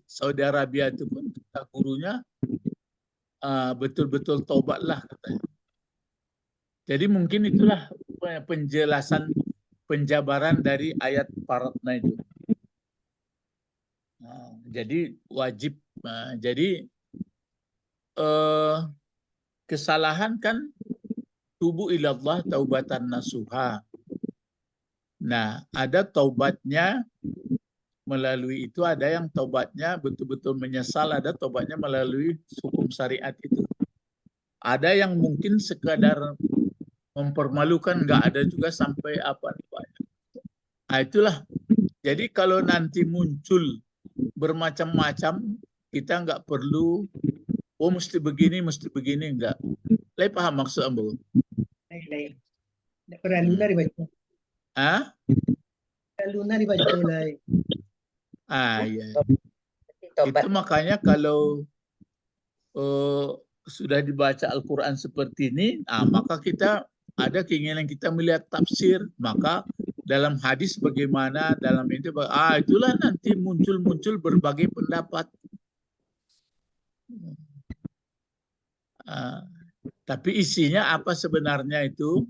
Saudi Arabia itu pun kata gurunya betul-betul tobatlah katanya. Jadi mungkin itulah penjelasan penjabaran dari ayat faradna itu. Jadi wajib. Jadi kesalahan kan tubu ilallah taubatan nasuha. Nah, ada taubatnya melalui itu, ada yang taubatnya betul-betul menyesal, ada taubatnya melalui hukum syariat itu. Ada yang mungkin sekadar mempermalukan, nggak ada juga sampai apa. Nah, itulah. Jadi kalau nanti muncul bermacam-macam, kita nggak perlu, oh mesti begini, enggak. Lai paham maksud Ambo? Lai. Pernah lunar dibaca. Lunar dibaca Lai. Iya. Itu makanya kalau sudah dibaca Al-Quran seperti ini, maka kita ada keinginan kita melihat tafsir, maka dalam hadis bagaimana, dalam itu, itulah nanti muncul berbagai pendapat. Tapi isinya apa sebenarnya itu?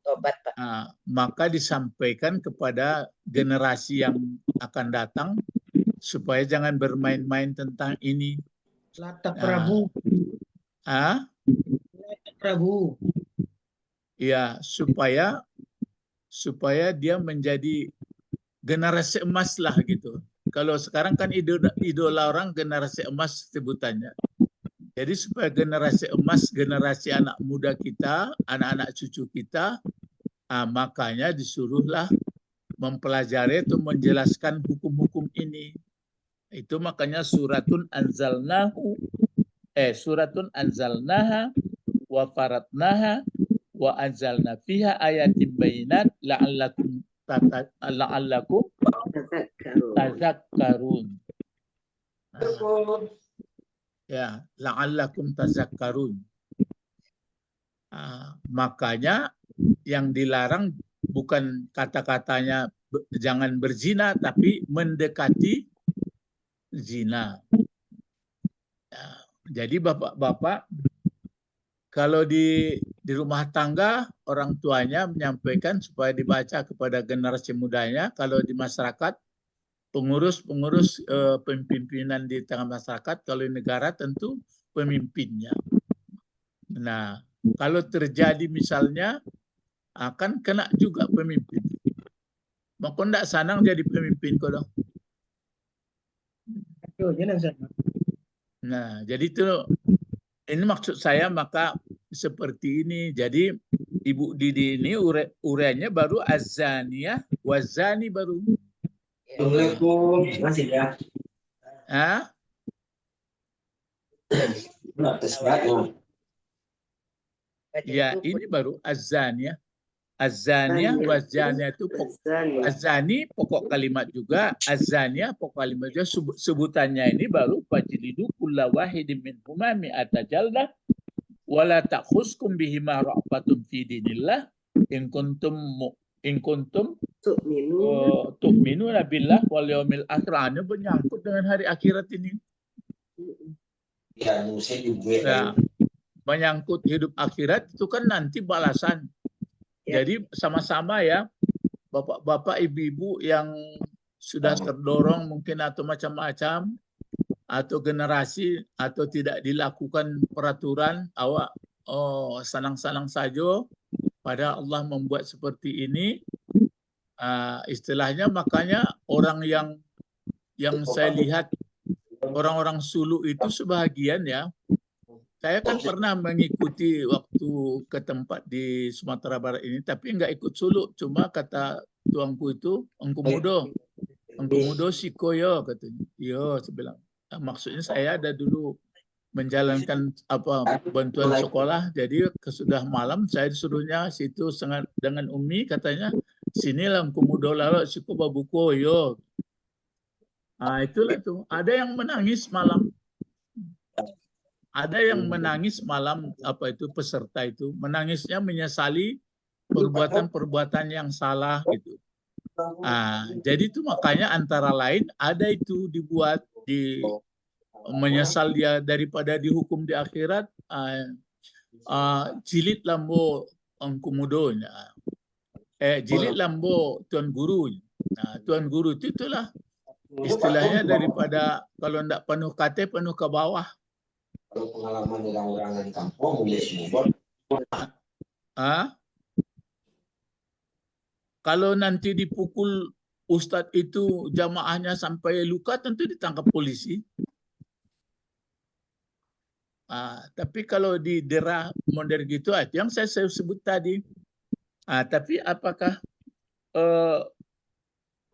Tobat, Pak. Maka disampaikan kepada generasi yang akan datang supaya jangan bermain-main tentang ini. Latak Prabu. Latak Prabu. Ya, supaya dia menjadi generasi emas lah gitu. Kalau sekarang kan idola orang generasi emas sebutannya. Jadi supaya generasi emas, generasi anak muda kita, anak-anak cucu kita, makanya disuruhlah mempelajari atau menjelaskan hukum-hukum ini. Itu makanya suratun anzalnaha wa faradnaha wa anzalna fiha ayatin bayinat la'allakum tazakkarun. Ya, la'allakum tazakkarun. Makanya yang dilarang bukan kata-katanya jangan berzina, tapi mendekati zina. Jadi bapak-bapak, kalau di rumah tangga orang tuanya menyampaikan supaya dibaca kepada generasi mudanya, kalau di masyarakat pengurus pemimpinan di tengah masyarakat, kalau di negara tentu pemimpinnya. Nah, kalau terjadi misalnya akan kena juga pemimpin. Maka tidak sanang jadi pemimpin kok dong. Nah, jadi itu ini maksud saya, maka seperti ini. Jadi Ibu Didi ini uraiannya baru azaniyah, wazani baru. Assalamualaikum. Masih ya. Ya, ini baru azaniyah. Azaniyah, wazaniyah itu azani pokok kalimat juga, azaniyah pokok kalimat juga. Sebutannya ini baru fajlidu kulla wahidin minhuma mi'ata jaldah wala ta'khuskum bihima ra'fatun fi dinillah in kuntum tu'minuna billah wal yaumil akhir. Ini menyangkut dengan hari akhirat ini. Ya, nah, menyangkut hidup akhirat itu kan nanti balasan. Jadi sama-sama ya, bapak-bapak, ibu-ibu yang sudah terdorong mungkin atau macam-macam, atau generasi, atau tidak dilakukan peraturan, awak sanang-sanang saja, pada Allah membuat seperti ini. Istilahnya makanya orang yang saya lihat, orang-orang Sulu itu sebahagian ya, saya kan pernah mengikuti waktu ke tempat di Sumatera Barat ini, tapi nggak ikut Sulu. Cuma kata tuangku itu, engkau mudo sikoyo katanya. Yo, saya bilang. Maksudnya saya ada dulu menjalankan bantuan sekolah. Jadi kesudah malam saya disuruhnya situ dengan Umi, katanya sinilah engkau mudo lalu siko babuko yo. Itulah itu. Ada yang menangis malam. Ada yang menangis malam peserta itu menangisnya menyesali perbuatan-perbuatan yang salah gitu. Jadi itu makanya antara lain ada itu dibuat menyesal dia daripada dihukum di akhirat, jilid lambo angkumudonya, jilid lambo tuan guru. Nah, tuan guru itulah istilahnya daripada kalau tidak penuh kate penuh ke bawah. Kalau pengalaman orang-orang di kampung, kalau nanti dipukul ustadz itu jamaahnya sampai luka, tentu ditangkap polisi. Tapi kalau di daerah modern gitu, yang saya sebut tadi. Tapi apakah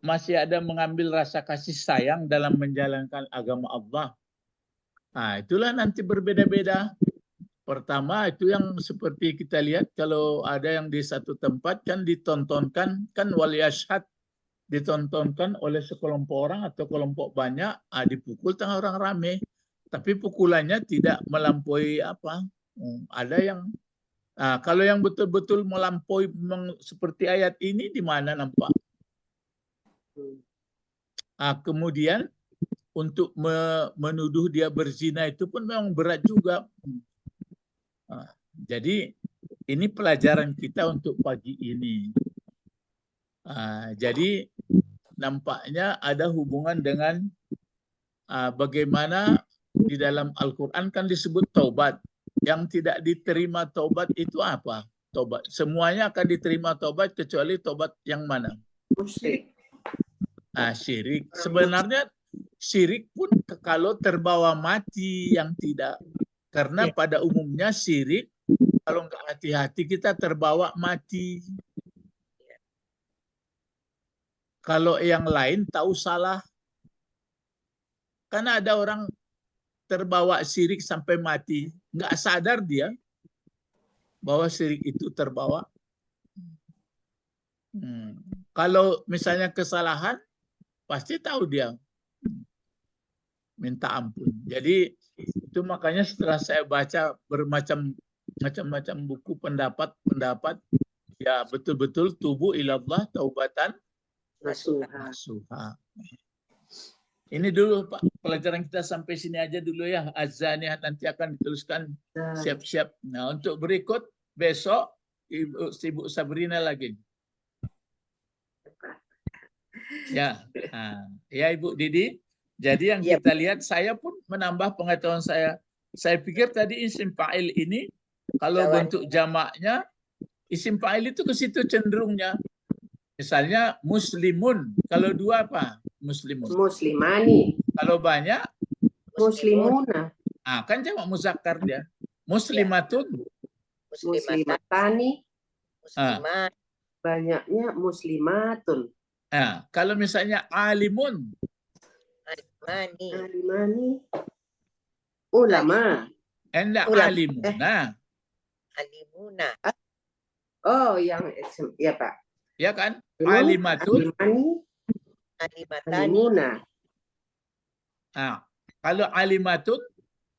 masih ada mengambil rasa kasih sayang dalam menjalankan agama Allah? Itulah nanti berbeda-beda. Pertama itu yang seperti kita lihat kalau ada yang di satu tempat kan ditontonkan, kan wali asyhad ditontonkan oleh sekelompok orang atau kelompok banyak, dipukul tengah orang ramai. Tapi pukulannya tidak melampaui ada yang kalau yang betul-betul melampaui seperti ayat ini di mana nampak? Kemudian untuk menuduh dia berzina itu pun memang berat juga. Jadi ini pelajaran kita untuk pagi ini. Jadi nampaknya ada hubungan dengan bagaimana di dalam Al-Quran kan disebut taubat. Yang tidak diterima taubat itu apa? Taubat. Semuanya akan diterima taubat kecuali taubat yang mana? Syirik. Sebenarnya syirik pun kalau terbawa mati yang tidak. Karena pada umumnya syirik, kalau nggak hati-hati kita terbawa mati. Kalau yang lain tahu salah. Karena ada orang terbawa syirik sampai mati. Nggak sadar dia bahwa syirik itu terbawa. Kalau misalnya kesalahan, pasti tahu dia. Minta ampun. Jadi itu makanya setelah saya baca macam-macam buku pendapat, ya betul-betul tubuh ilallah taubatan nasuha. Ini dulu Pak, pelajaran kita sampai sini aja dulu ya. Azaniyah nanti akan dituliskan siap-siap. Nah, untuk berikut besok Ibu Sabrina lagi. Ya, ya Ibu Didi. Jadi yang kita lihat, saya pun menambah pengetahuan saya. Saya pikir tadi isim fa'il ini, kalau bentuk jamaknya, isim fa'il itu ke situ cenderungnya. Misalnya muslimun. Kalau dua apa? Muslimun. Muslimani. Kalau banyak? Muslimuna. Kan jamak muzakkar dia. Muslimatun. Muslimatani. Muslimat. Banyaknya muslimatun. Kalau misalnya alimun. Alimani. Ulama. Enggak alimuna. Alimuna. Oh, yang ya Pak. Ya kan? Alimatun. Alimuna. Kalau alimatun.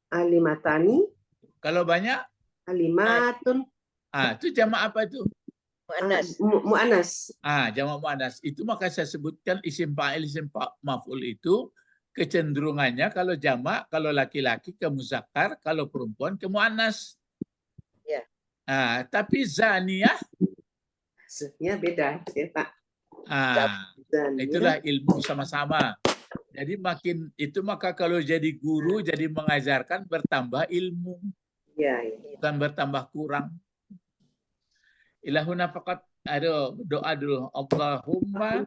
Alimatani. Kalau banyak. Alimatun. Itu jamak apa itu? Mu'anas. Jamak mu'anas. Itu maka saya sebutkan isim fa'il, isim maf'ul itu kecenderungannya kalau jamak, kalau laki-laki ke muzakkar, kalau perempuan ke mu'anas. Ya. Tapi zaniyah maksudnya beda ya Pak. Itulah ilmu sama-sama. Jadi makin itu maka kalau jadi guru, jadi mengajarkan bertambah ilmu. Ya. Bukan bertambah kurang. Ilahuna faqat ada doa dulu. Allahumma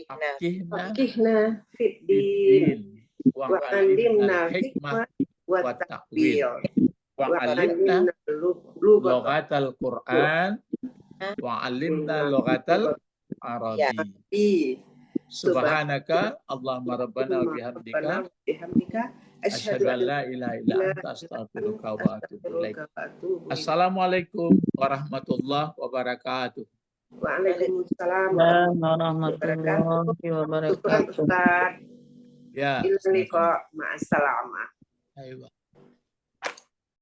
fakihna fiddin wa alimna hikmah wa taqwil wa alimna lughatal Qur'an wa alimna lughatal Arabi. Subhanaka Allahumma rabbana wa bihamdika asyhadu an la ilaha illa anta astaghfiruka wa atubu ilaik. Assalamualaikum warahmatullahi wabarakatuh. Waalaikumsalam warahmatullahi wabarakatuh. Ustaz. Ya. Ma'assalamah. Ayo.